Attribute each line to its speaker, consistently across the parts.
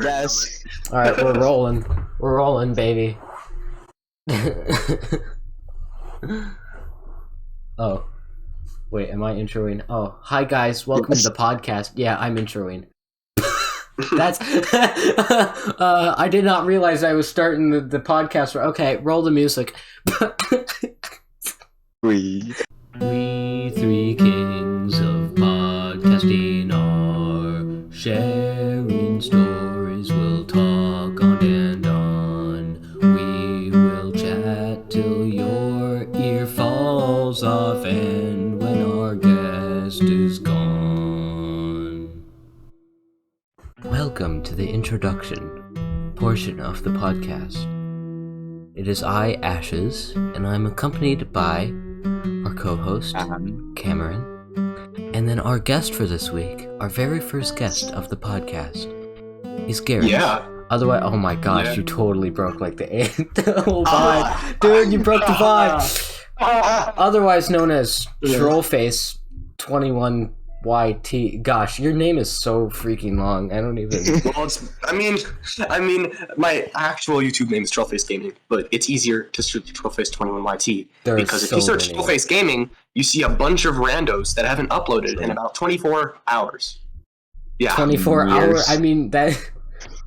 Speaker 1: Yes.
Speaker 2: All right, we're rolling. We're rolling, baby. Oh, wait, am I introing? Oh, hi guys, welcome to the podcast. Yeah, I'm introing. That's. I did not realize I was starting the podcast. Okay, roll the music.
Speaker 1: We
Speaker 2: We three kings of podcasting are sharing stories. We'll talk on and on. We will chat till your ear falls off, and when our guest is gone. Welcome to the introduction portion of the podcast. It is I, Ashes, and I'm accompanied by our co-host, Cameron, and then our guest for this week, our very first guest of the podcast, is Garrett.
Speaker 3: Yeah.
Speaker 2: Otherwise, oh my gosh,
Speaker 3: Yeah.
Speaker 2: You totally broke like the whole vibe. Dude, you broke the vibe. Otherwise known as Trollface 21YT. Gosh, your name is so freaking long. I don't even...
Speaker 3: Well, I mean, my actual YouTube name is Trollface Gaming, but it's easier to search Trollface 21YT
Speaker 2: There are
Speaker 3: because if
Speaker 2: so
Speaker 3: you search
Speaker 2: many.
Speaker 3: Trollface Gaming, you see a bunch of randos that haven't uploaded in about 24 hours. Yeah.
Speaker 2: 24 hours.
Speaker 1: Years.
Speaker 2: I mean, that...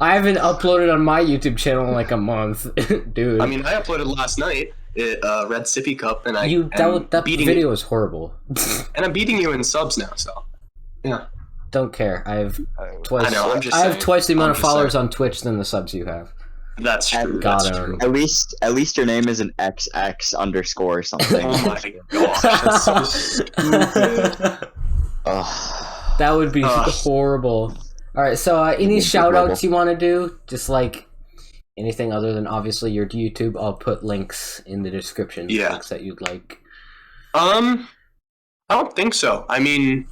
Speaker 2: I haven't uploaded on my YouTube channel in like a month, dude.
Speaker 3: I mean, I uploaded last night Red Sippy Cup, and
Speaker 2: that video is horrible.
Speaker 3: and I'm beating you in subs now. So, yeah.
Speaker 2: Don't care. I have twice.
Speaker 3: I know, I'm just
Speaker 2: I have
Speaker 3: saying.
Speaker 2: twice the amount
Speaker 3: I'm
Speaker 2: of
Speaker 3: just
Speaker 2: followers
Speaker 3: saying.
Speaker 2: on Twitch than the subs you have.
Speaker 3: That's true.
Speaker 2: Got
Speaker 3: That's
Speaker 2: him.
Speaker 3: true.
Speaker 1: at least your name is an XX underscore or something.
Speaker 3: Oh my gosh, that's so stupid.
Speaker 1: Ugh.
Speaker 2: That would be
Speaker 3: Ugh.
Speaker 2: horrible. All right. So, any
Speaker 1: Big
Speaker 2: shout
Speaker 1: rebel.
Speaker 2: outs you want to do? Just like anything other than obviously your YouTube. I'll put links in the description.
Speaker 3: Yeah.
Speaker 2: Links that you'd like.
Speaker 3: I don't think so. I mean,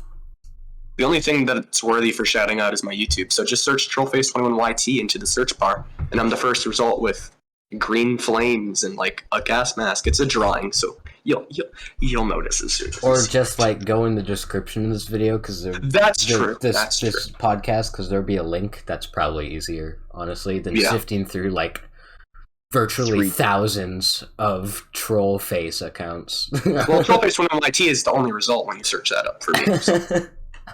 Speaker 3: the only thing that's worthy for shouting out is my YouTube. So just search Trollface21YT into the search bar, and I'm the first result with green flames and like a gas mask. It's a drawing, so you'll notice as soon as you
Speaker 2: Or
Speaker 3: see
Speaker 2: just
Speaker 3: it.
Speaker 2: like go in the description of this video because
Speaker 3: That's true.
Speaker 2: This
Speaker 3: true.
Speaker 2: podcast because there'll be a link. That's probably easier, honestly, than
Speaker 3: Yeah.
Speaker 2: sifting through like virtually thousands of troll face accounts.
Speaker 3: Well, Trollface21YT is the only result when you search that up for me. So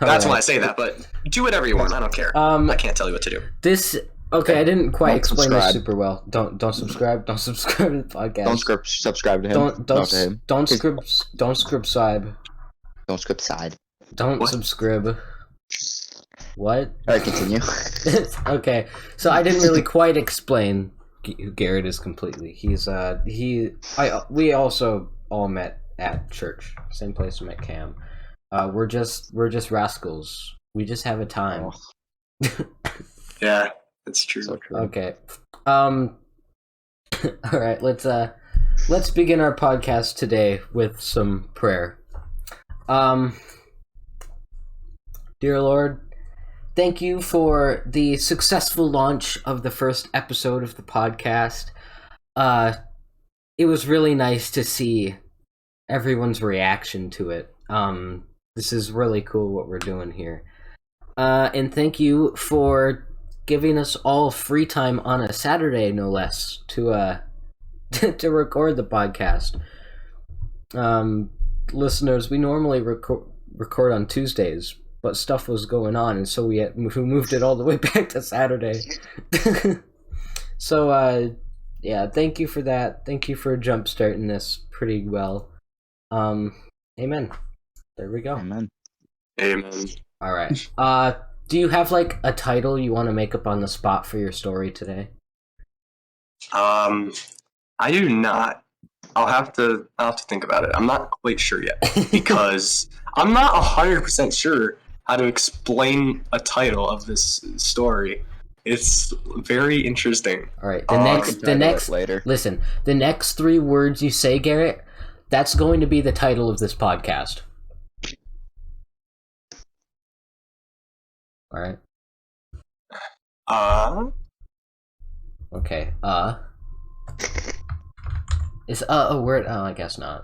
Speaker 3: that's why I say that. But do whatever you want. I don't care. I can't tell you what to do.
Speaker 2: This okay. I didn't quite
Speaker 1: Don't
Speaker 2: explain this
Speaker 1: subscribe.
Speaker 2: super well. Don't subscribe. Don't subscribe to the podcast.
Speaker 1: Don't subscribe to him. Not to him.
Speaker 2: Don't subscribe.
Speaker 1: Don't script side.
Speaker 2: Don't
Speaker 3: What?
Speaker 2: subscribe. What?
Speaker 1: Alright, continue.
Speaker 2: Okay, so I didn't really quite explain who Garrett is completely. We also all met at church, same place we met Cam. We're just rascals. We just have a time.
Speaker 3: Yeah, that's true.
Speaker 1: So true.
Speaker 2: Okay. All right. Let's begin our podcast today with some prayer. Dear Lord, thank you for the successful launch of the first episode of the podcast. It was really nice to see everyone's reaction to it. This is really cool what we're doing here. And thank you for giving us all free time on a Saturday, no less, to to record the podcast. Listeners, we normally record on Tuesdays, but stuff was going on, and so we moved it all the way back to Saturday. So, yeah, thank you for that. Thank you for jumpstarting this pretty well. Amen. There we go.
Speaker 1: Amen.
Speaker 3: Amen.
Speaker 2: All right. Do you have like a title you want to make up on the spot for your story today?
Speaker 3: I do not. I'll have to think about it. I'm not quite sure yet because I'm not 100% sure how to explain a title of this story. It's very interesting.
Speaker 2: All right.
Speaker 1: The next later.
Speaker 2: Listen, the next 3 words you say, Garrett, that's going to be the title of this podcast. All right. Okay. Is a word? Oh, I guess not.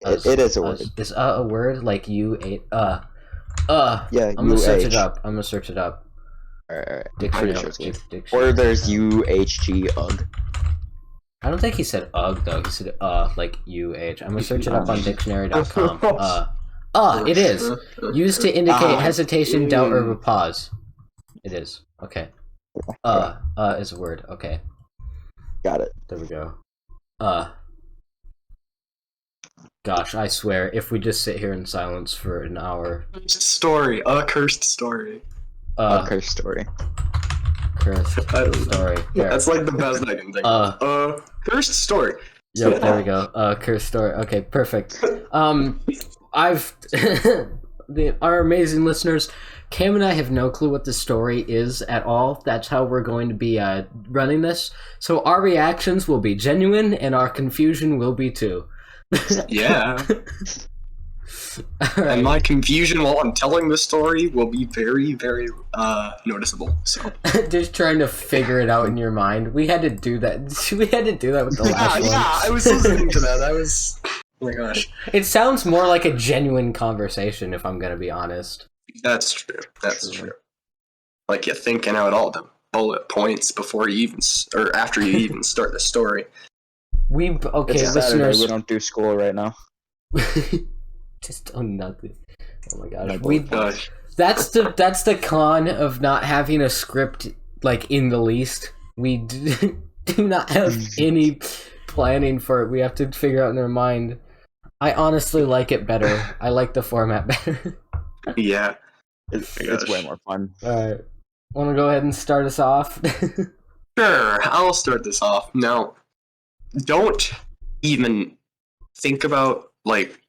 Speaker 1: It is a word.
Speaker 2: Is a word like you ate?
Speaker 1: Yeah,
Speaker 2: I'm gonna search it up.
Speaker 1: Alright.
Speaker 2: Dictionary.
Speaker 1: Sure it's good.
Speaker 2: Dictionary.
Speaker 1: Or there's UHG UG.
Speaker 2: I don't think he said ugh though. He said like UH. I'm gonna search it up on dictionary.com. It is used to indicate hesitation, doubt, or a pause. It is. Okay. Is a word. Okay.
Speaker 1: Got it.
Speaker 2: There we go. Gosh, I swear, if we just sit here in silence for an hour.
Speaker 3: Story. A cursed story.
Speaker 1: Cursed story.
Speaker 2: Cursed story. There.
Speaker 3: That's like the best I can think of. Cursed story.
Speaker 2: Yep, there we go. Cursed story. Okay, perfect. Our amazing listeners, Cam and I have no clue what the story is at all. That's how we're going to be running this. So our reactions will be genuine, and our confusion will be too.
Speaker 3: Yeah.
Speaker 2: Right.
Speaker 3: And my confusion while I'm telling the story will be very, very noticeable. So
Speaker 2: Just trying to figure it out in your mind. We had to do that. We had to do that with the last one.
Speaker 3: Yeah, I was listening to that. Oh my gosh.
Speaker 2: It sounds more like a genuine conversation, if I'm gonna be honest.
Speaker 3: That's true. That's true. Like you're thinking out all the bullet points before you even, or after you even start the story.
Speaker 2: Okay,
Speaker 1: It's
Speaker 2: listeners.
Speaker 1: Saturday, we don't do school right now.
Speaker 2: Just on nothing. Oh my gosh.
Speaker 3: Gosh.
Speaker 2: That's the con of not having a script like in the least. We do not have any planning for it. We have to figure out in our mind. I honestly like it better. I like the format better.
Speaker 3: Yeah.
Speaker 1: It's way more fun.
Speaker 2: Alright. Want to go ahead and start us off?
Speaker 3: Sure, I'll start this off. Now, don't even think about, like,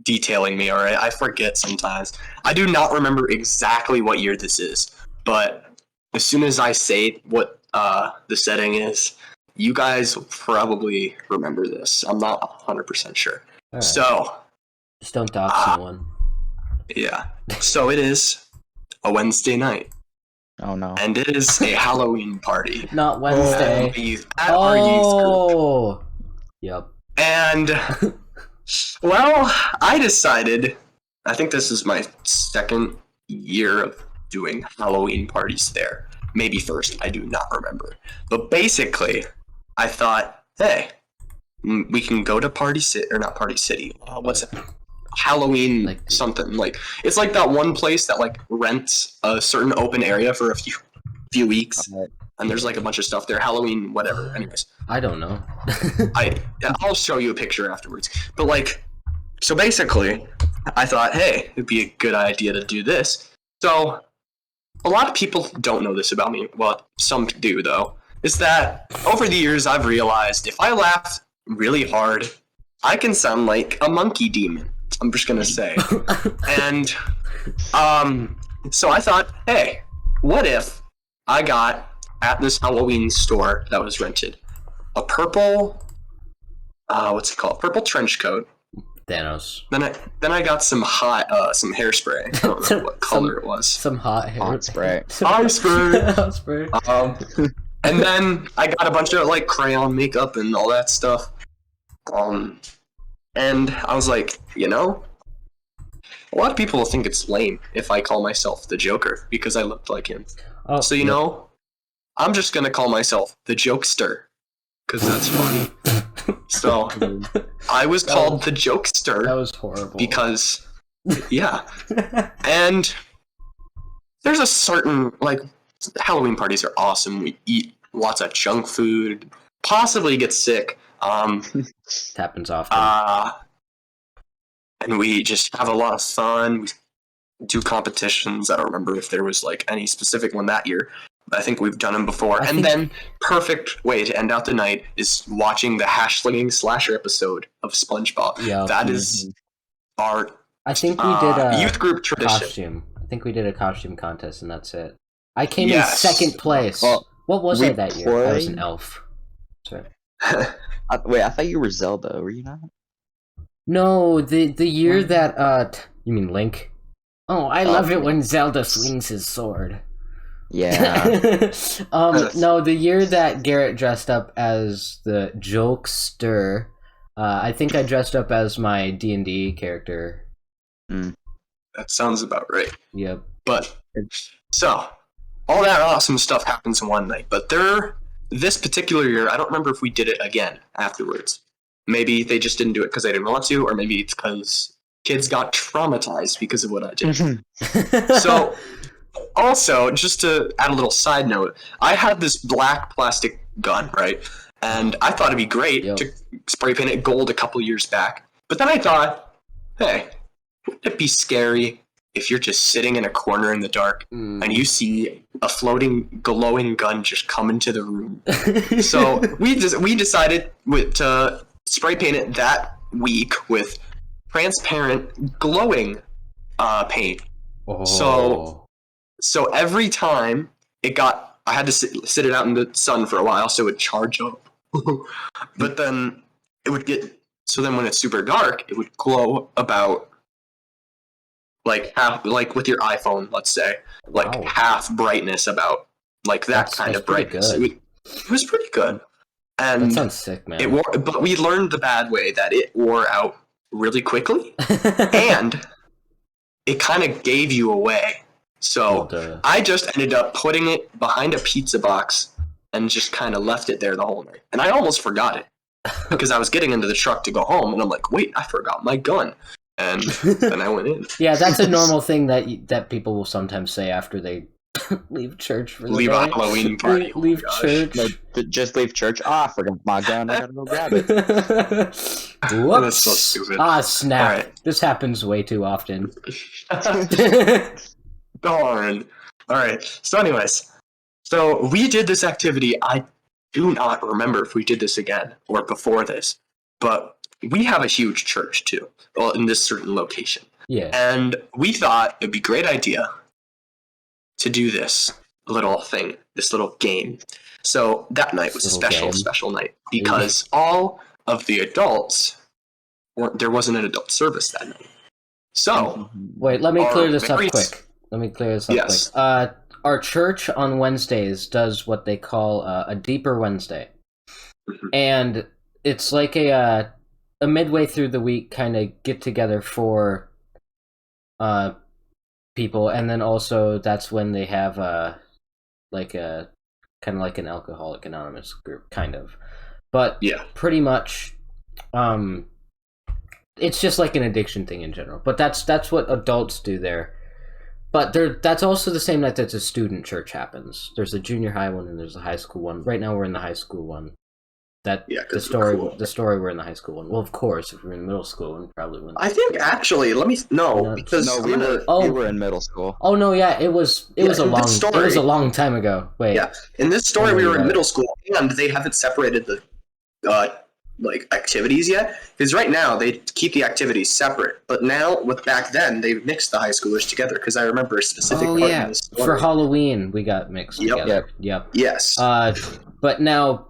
Speaker 3: detailing me, alright? I forget sometimes. I do not remember exactly what year this is, but as soon as I say what the setting is, you guys will probably remember this. I'm not 100% sure.
Speaker 2: Right.
Speaker 3: So,
Speaker 2: just don't dox no one.
Speaker 3: yeah. So it is a Wednesday night.
Speaker 1: Oh no.
Speaker 3: And it is a Halloween party.
Speaker 2: Not Wednesday.
Speaker 3: At our youth group.
Speaker 2: Yep.
Speaker 3: And, well, I decided, I think this is my second year of doing Halloween parties there. Maybe first, I do not remember. But basically, I thought, hey, we can go to Party City, or not Party City, what's it? Halloween
Speaker 2: Like,
Speaker 3: something. Like, it's like that one place that, like, rents a certain open area for a few weeks. And there's like a bunch of stuff there. Halloween, whatever. Anyways.
Speaker 2: I don't know.
Speaker 3: I'll show you a picture afterwards. But like, so basically, I thought, hey, it'd be a good idea to do this. So, a lot of people don't know this about me. Well, some do though. Is that over the years I've realized if I laugh really hard, I can sound like a monkey demon. I'm just gonna say. And, so I thought, hey, what if I got at this Halloween store that was rented a purple, what's it called? Purple trench coat.
Speaker 2: Thanos.
Speaker 3: Then I got some some hairspray. I don't know what color it was.
Speaker 2: Some hot hair.
Speaker 1: Hot spray.
Speaker 3: Hot spray.
Speaker 2: Hot spray.
Speaker 3: And then I got a bunch of like crayon makeup and all that stuff. And I was like, you know, a lot of people think it's lame if I call myself the Joker because I looked like him.
Speaker 2: Oh,
Speaker 3: So, you know, I'm just going to call myself the Jokester because that's funny. So, I was called the Jokester.
Speaker 2: That was horrible.
Speaker 3: Because, yeah. And there's a certain, like, Halloween parties are awesome. We eat lots of junk food, possibly get sick.
Speaker 2: It happens often.
Speaker 3: And we just have a lot of fun. We do competitions. I don't remember if there was like any specific one that year, but I think we've done them before. Then, perfect way to end out the night is watching the hash slinging slasher episode of SpongeBob.
Speaker 2: Yeah.
Speaker 3: That is our
Speaker 2: I think we did a
Speaker 3: youth group tradition.
Speaker 2: costume. I think we did a costume contest, and that's it. I came
Speaker 3: Yes.
Speaker 2: in second place.
Speaker 1: Well,
Speaker 2: What was
Speaker 1: we
Speaker 2: I that year? I was an
Speaker 1: played-
Speaker 2: elf. Sorry.
Speaker 1: Wait, I thought you were Zelda. Were you not?
Speaker 2: No, the year that you mean Link? Oh, I love it
Speaker 1: yeah.
Speaker 2: when Zelda swings his sword.
Speaker 1: Yeah.
Speaker 2: No, the year that Garrett dressed up as the Jokester, I think I dressed up as my D&D character.
Speaker 3: That sounds about right.
Speaker 2: Yep.
Speaker 3: But so all that awesome stuff happens in one night. But this particular year, I don't remember if we did it again afterwards. Maybe they just didn't do it because they didn't want to, or maybe it's because kids got traumatized because of what I did. So, also, just to add a little side note, I had this black plastic gun, right? And I thought it'd be great to spray paint it gold a couple years back. But then I thought, hey, wouldn't it be scary if you're just sitting in a corner in the dark and you see a floating, glowing gun just come into the room? So we decided to spray paint it that week with transparent, glowing paint.
Speaker 2: Oh.
Speaker 3: So every time I had to sit it out in the sun for a while so it would charge up. But then it would so then when it's super dark, it would glow about like half, like with your iPhone, let's say, like half brightness, about like that kind of brightness. It was pretty good. And
Speaker 2: that sounds sick, man.
Speaker 3: But we learned the bad way that it wore out really quickly, and it kind of gave you away. So I just ended up putting it behind a pizza box and just kind of left it there the whole night. And I almost forgot it because I was getting into the truck to go home, and I'm like, wait, I forgot my gun. And then I went in.
Speaker 2: Yeah, that's a normal thing that people will sometimes say after they leave church for the day.
Speaker 3: A Halloween party.
Speaker 2: Leave church.
Speaker 1: No, just leave church. I forgot my gun. I gotta go grab it.
Speaker 2: Whoops.
Speaker 3: That's so stupid.
Speaker 2: Snap.
Speaker 3: Right.
Speaker 2: This happens way too often.
Speaker 3: Darn. All right. So anyways, we did this activity. I do not remember if we did this again or before this, but we have a huge church too, well, in this certain location.
Speaker 2: Yeah.
Speaker 3: And we thought it'd be a great idea to do this little thing, this little game. So that night was a special night because all of the adults there wasn't an adult service that night. So
Speaker 2: wait, let me clear this up quick. Our church on Wednesdays does what they call a Deeper Wednesday. And it's like a midway through the week kind of get together for people, and then also that's when they have like a kind of like an Alcoholic Anonymous group, kind of. But pretty much it's just like an addiction thing in general. But that's what adults do there. But that's also the same night that the student church happens. There's a junior high one and there's a high school one. Right now we're in the high school one. The story we're in the high school one. Well, of course, if we're in middle school, we probably wouldn't.
Speaker 3: I think actually, because
Speaker 1: we were in middle school.
Speaker 2: Oh no, yeah, it was a long time ago. Wait,
Speaker 3: yeah, in this story we were in middle school, and they haven't separated the like activities yet, because right now they keep the activities separate, but now back then they mixed the high schoolers together, because I remember a specific part in this story.
Speaker 2: For Halloween we got mixed together. Yep.
Speaker 3: Yes.
Speaker 2: But now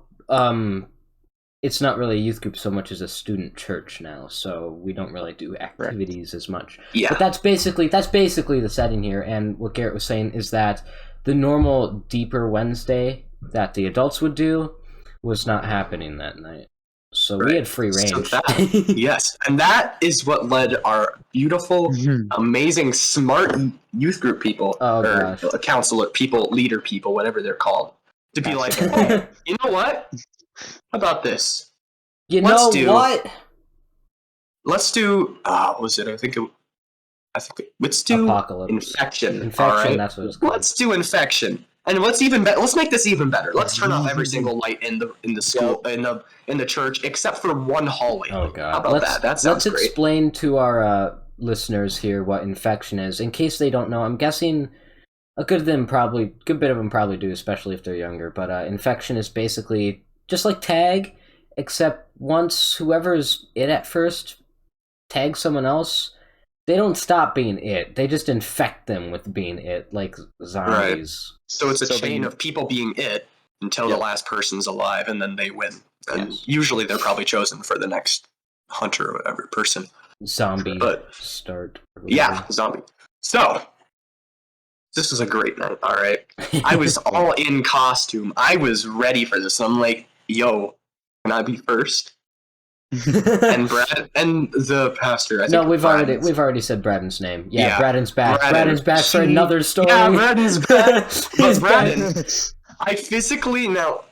Speaker 2: it's not really a youth group so much as a student church now, so we don't really do activities as much.
Speaker 3: Yeah.
Speaker 2: But that's basically the setting here, and what Garrett was saying is that the normal Deeper Wednesday that the adults would do was not happening that night. So we had free range.
Speaker 3: Yes, and that is what led our beautiful, amazing, smart youth group people, counselor people, leader people, whatever they're called, to be like, oh, you know what? How about this? Let's do
Speaker 2: Apocalypse.
Speaker 3: Infection. All right?
Speaker 2: That's what it's called.
Speaker 3: Let's do infection. And let's make this even better. Let's turn off every single light in the school, in the church, except for one hallway.
Speaker 2: Oh god!
Speaker 3: How about that? That sounds great.
Speaker 2: Let's explain to our listeners here what infection is, in case they don't know. I'm guessing a good bit of them probably do, especially if they're younger. But infection is basically just like tag, except once whoever's it at first tags someone else, they don't stop being it. They just infect them with being it, like zombies.
Speaker 3: Right. So it's a chain of people being it until the last person's alive, and then they win. And usually they're probably chosen for the next hunter or whatever person.
Speaker 2: Zombie.
Speaker 3: But,
Speaker 2: start.
Speaker 3: Yeah, zombie. So, this was a great night, all right? I was all in costume. I was ready for this. I'm like, yo, can I be first? and Brad and the pastor. I think
Speaker 2: No, we've
Speaker 3: Braden's-
Speaker 2: already said Braden's name. Yeah,
Speaker 3: Yeah,
Speaker 2: Braden's back.
Speaker 3: Braden.
Speaker 2: Braden's back for another story.
Speaker 3: Yeah, Braden's back.
Speaker 2: He's
Speaker 3: But Braden, I physically now.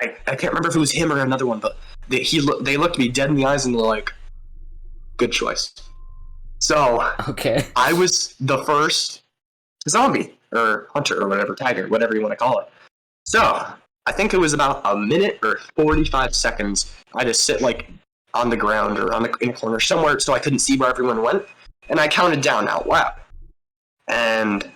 Speaker 3: I can't remember if it was him or another one, but they looked me dead in the eyes and they're like, "Good choice." So
Speaker 2: Okay.
Speaker 3: I was the first zombie or hunter or whatever, tiger, whatever you want to call it. So I think it was about a minute or 45 seconds. I just sit like on the ground or in a corner somewhere so I couldn't see where everyone went, and I counted down out loud. And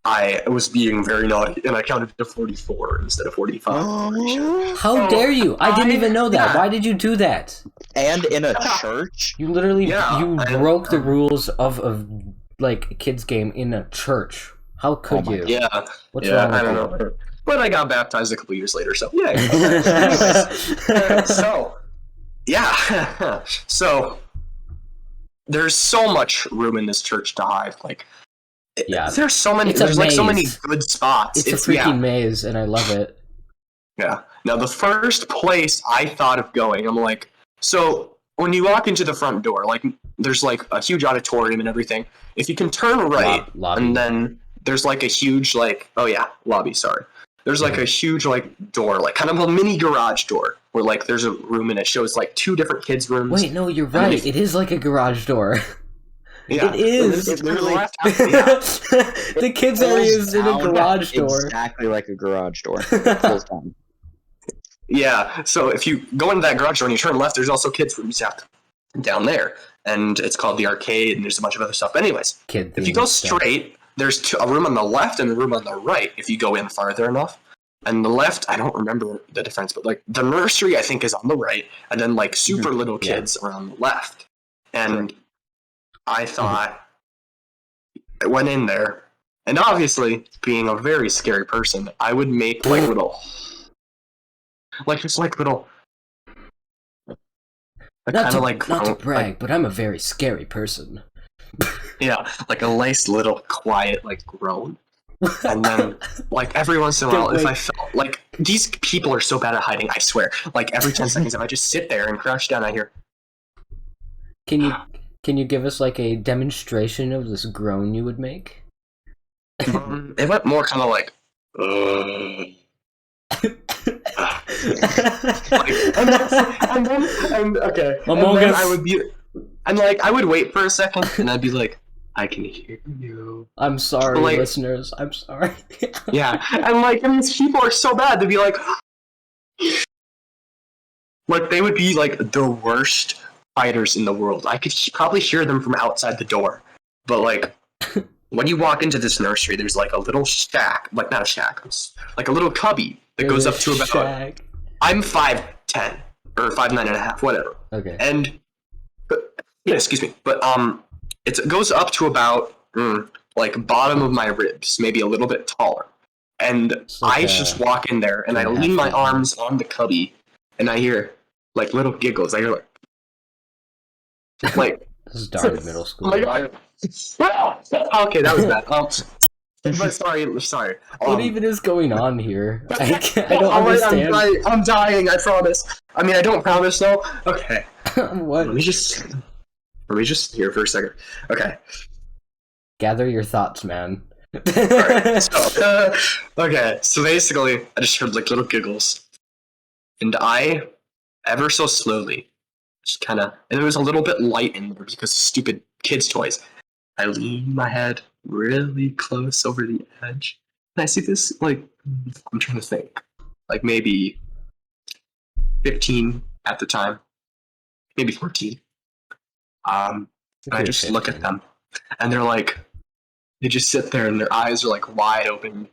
Speaker 3: I was being very naughty, and I counted to 44 instead of 45.
Speaker 2: How dare you? I didn't even know that.
Speaker 3: Yeah.
Speaker 2: Why did you do that?
Speaker 1: And in a church?
Speaker 2: You literally
Speaker 3: Yeah,
Speaker 2: broke the rules of like a kid's game in a church. How could you?
Speaker 3: Yeah,
Speaker 2: What's
Speaker 3: yeah,
Speaker 2: wrong with
Speaker 3: I don't
Speaker 2: you?
Speaker 3: know. But I got baptized a couple years later, so yeah. Anyways, so yeah, so there's so much room in this church to hide. Like,
Speaker 2: Yeah.
Speaker 3: there's so many.
Speaker 2: It's a
Speaker 3: There's like so many
Speaker 2: maze.
Speaker 3: good spots.
Speaker 2: It's a freaking maze, and I love it.
Speaker 3: Yeah. Now, the first place I thought of going, I'm like, so when you walk into the front door, like, there's like a huge auditorium and everything. If you can turn right,
Speaker 2: Lobby.
Speaker 3: and then there's like a huge, like, oh yeah, lobby, sorry. There's like a huge, like, door, like kind of a mini garage door where, like, there's a room and it shows like 2 different kids' rooms.
Speaker 2: Wait, no, you're right. It is like a garage door.
Speaker 3: Yeah.
Speaker 2: It is.
Speaker 3: It's
Speaker 1: literally-
Speaker 3: yeah.
Speaker 2: The kids area is in a garage door.
Speaker 1: Exactly like a garage door. It pulls down.
Speaker 3: Yeah, so if you go into that garage door and you turn left, there's also kids' rooms down there. And it's called the arcade, and there's a bunch of other stuff. Anyways,
Speaker 2: Kid
Speaker 3: if you go
Speaker 2: themed stuff.
Speaker 3: straight, there's a room on the left and a room on the right if you go in farther enough. And the left, I don't remember the difference, but like the nursery, I think, is on the right, and then like super little
Speaker 2: Yeah.
Speaker 3: kids are on the left. And I thought, I went in there, and obviously, being a very scary person, I would make like little, like just like little,
Speaker 2: Not
Speaker 3: kind
Speaker 2: to,
Speaker 3: of like
Speaker 2: not to
Speaker 3: like,
Speaker 2: brag, but I'm a very scary person.
Speaker 3: yeah, like a nice little quiet like groan. And then, like, every once in a while, if I felt like these people are so bad at hiding, I swear. Like, every 10 seconds, if I just sit there and crouch down, I hear,
Speaker 2: Can you give us like a demonstration of this groan you would make?
Speaker 3: it went more kind of like, okay.
Speaker 2: Among
Speaker 3: and then
Speaker 2: Us.
Speaker 3: I would be, and like, I would wait for a second, and I'd be like, I can hear you.
Speaker 2: I'm sorry,
Speaker 3: Like-
Speaker 2: listeners. I'm sorry.
Speaker 3: Yeah, and like, and these people are so bad. They'd be like they would be like the worst fighters in the world. I could probably hear them from outside the door. But like, when you walk into this nursery, there's like a little shack, like not a shack, like a little cubby that goes up to about.
Speaker 2: Shag.
Speaker 3: I'm 5'10" or 5'9.5", whatever.
Speaker 2: Okay.
Speaker 3: And yeah, excuse me, but it goes up to about like bottom of my ribs, maybe a little bit taller. And
Speaker 2: It's like
Speaker 3: I
Speaker 2: a-
Speaker 3: just walk in there and I
Speaker 2: 2.5
Speaker 3: lean my
Speaker 2: feet.
Speaker 3: arms on the cubby, and I hear like little giggles. I hear like
Speaker 2: This is dark middle school.
Speaker 3: oh my god. Okay, that was bad. But sorry.
Speaker 2: What even is going on here? I don't
Speaker 3: Alright,
Speaker 2: understand.
Speaker 3: I'm dying. I promise. I mean, I don't promise though. Okay.
Speaker 2: What?
Speaker 3: Let me just here for a second. Okay.
Speaker 2: Gather your thoughts, man.
Speaker 3: Alright. So, okay. So basically, I just heard like little giggles, and I, ever so slowly, just kind of, and it was a little bit light in there because of stupid kids' toys. I lean my head really close over the edge, and I see this like I'm trying to think, like maybe 15 at the time, maybe 14. And I just look at them, and they're like, they just sit there, and their eyes are like wide open,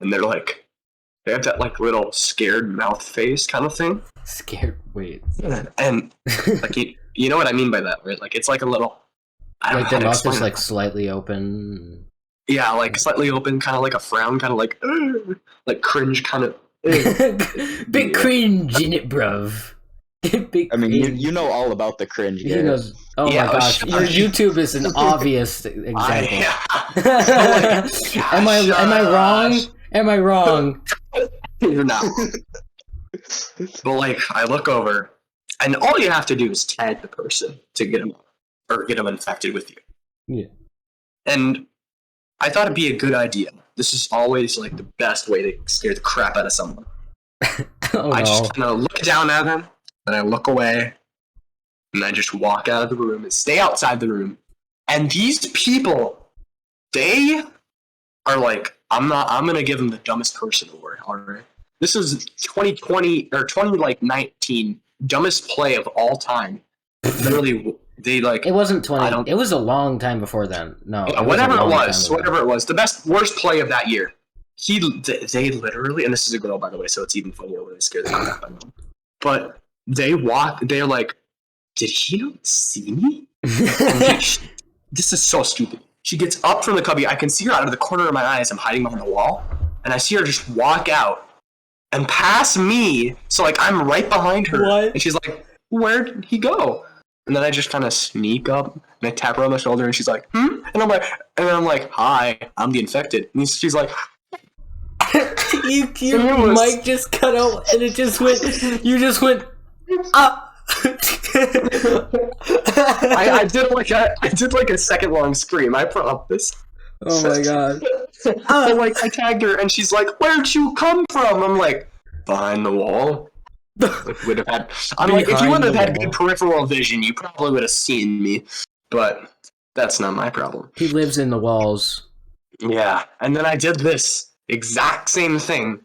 Speaker 3: and they're like, they have that like little scared mouth face kind of thing.
Speaker 2: Scared. Wait.
Speaker 3: And like you know what I mean by that, right? Like it's like a little. I don't
Speaker 2: Like
Speaker 3: know
Speaker 2: their
Speaker 3: how to
Speaker 2: mouth
Speaker 3: explain
Speaker 2: is
Speaker 3: it.
Speaker 2: like slightly open.
Speaker 3: Yeah, like slightly open, kind of like a frown, kind of like cringe, kind of.
Speaker 2: Big cringe in it, bruv. Big
Speaker 1: I mean,
Speaker 2: cringe.
Speaker 1: you know all about the cringe,
Speaker 2: He
Speaker 1: Garrett.
Speaker 2: knows. Oh
Speaker 3: Yeah,
Speaker 2: my gosh, your YouTube is an obvious example. Am I wrong? Am I wrong?
Speaker 3: You're not. But like, I look over, And all you have to do is tag the person to get them infected with you.
Speaker 2: Yeah.
Speaker 3: And I thought it'd be a good idea. This is always like the best way to scare the crap out of someone. I just kind of look down at them, and I look away, and I just walk out of the room and stay outside the room. And these people, they are like, I'm gonna give them the dumbest person award. All right, this is 2020 or 2019 dumbest play of all time. Literally, they like.
Speaker 2: It wasn't 20. It was a long time before then. No,
Speaker 3: whatever it was, the worst play of that year. They literally, and this is a girl, by the way, so it's even funnier when I scare the crap out of them. But they're like, did he not see me? This is so stupid. She gets up from the cubby. I can see her out of the corner of my eyes. I'm hiding behind the wall, and I see her just walk out and pass me. So like I'm right behind her, and she's like, "Where'd he go?" And then I just kind of sneak up and I tap her on the shoulder, and she's like, "Hmm?" And I'm like, "Hi, I'm the infected." And she's like,
Speaker 2: your mic just cut out, and it just went. You just went up.
Speaker 3: I did like a second long scream. I put up this.
Speaker 2: Oh my god!
Speaker 3: I tagged her, and she's like, "Where'd you come from?" I'm like, "Behind the wall." Would have had. I'm like, if you would have had good peripheral vision, you probably would have seen me. But that's not my problem.
Speaker 2: He lives in the walls.
Speaker 3: Yeah, and then I did this exact same thing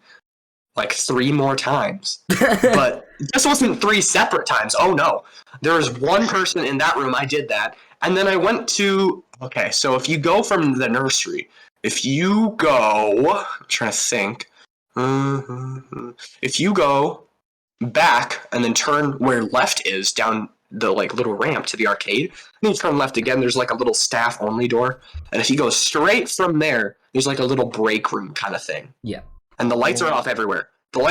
Speaker 3: like 3 more times. But this wasn't 3 separate times. Oh no. There was one person in that room I did that. And then I went to so if you go from the nursery, if you go I'm trying to think. If you go back and then turn where left is down the like little ramp to the arcade, and you turn left again, there's like a little staff only door, and if you go straight from there, there's like a little break room kind of thing.
Speaker 2: Yeah.
Speaker 3: And the lights are off everywhere.
Speaker 2: Are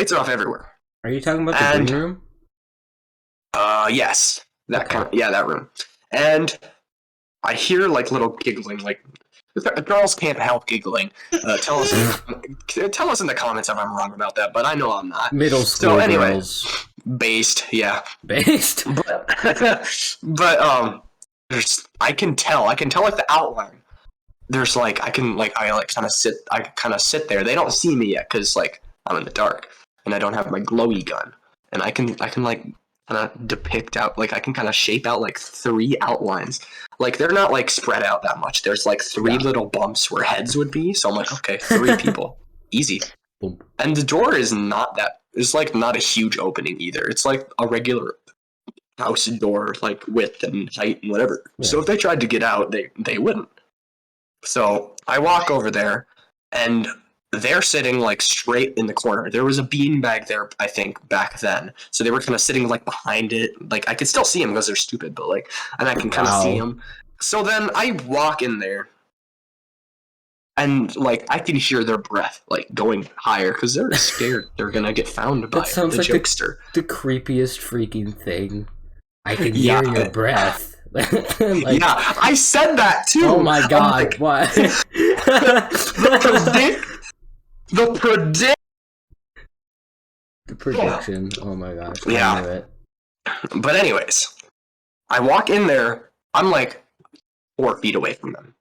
Speaker 2: you talking about the green room?
Speaker 3: Yes. That room. And I hear like little giggling, like girls can't help giggling. Tell us in the comments if I'm wrong about that, but I know I'm not.
Speaker 2: Middle school
Speaker 3: so anyway,
Speaker 2: girls.
Speaker 3: Based.
Speaker 2: But
Speaker 3: I can tell like the outline. There's like I kind of sit there. They don't see me yet because like I'm in the dark and I don't have my glowy gun, and I can like kind of depict out, like I can kind of shape out like 3 outlines. Like they're not like spread out that much. There's like 3 little bumps where heads would be. So I'm like, okay, 3 people, easy.
Speaker 2: Boom.
Speaker 3: And the door is it's like not a huge opening either. It's like a regular house door, like width and height and whatever. Yeah. So if they tried to get out, they wouldn't. So I walk over there, and they're sitting like straight in the corner. There was a beanbag there, I think, back then. So they were kind of sitting like behind it. Like I could still see them because they're stupid, but like, and I can kind of see them. So then I walk in there, and like I can hear their breath like going higher because they're scared they're gonna get found by the jokester.
Speaker 2: The creepiest freaking thing. I can hear your breath.
Speaker 3: Like, yeah, I said that too.
Speaker 2: Oh my god! Like, what? The prediction. Oh my gosh!
Speaker 3: Yeah.
Speaker 2: I knew it.
Speaker 3: But anyways, I walk in there. I'm like 4 feet away from them,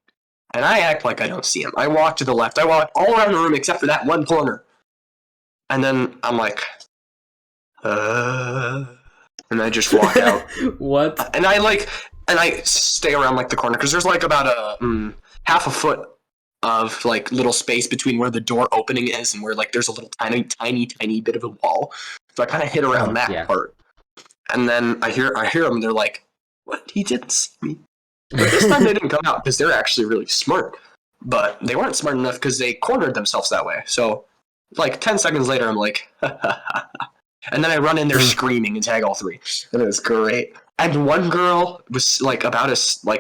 Speaker 3: and I act like I don't see them. I walk to the left. I walk all around the room except for that one corner, and then I'm like, and I just walk out.
Speaker 2: What?
Speaker 3: And I stay around like the corner because there's like about a half a foot of like little space between where the door opening is and where like there's a little tiny bit of a wall. So I kind of hit around that part. And then I hear them, and they're like, "What? He didn't see me." But this time they didn't come out because they're actually really smart. But they weren't smart enough because they cornered themselves that way. So like 10 seconds later, I'm like, and then I run in there screaming and tag all 3. And it was great. And one girl was like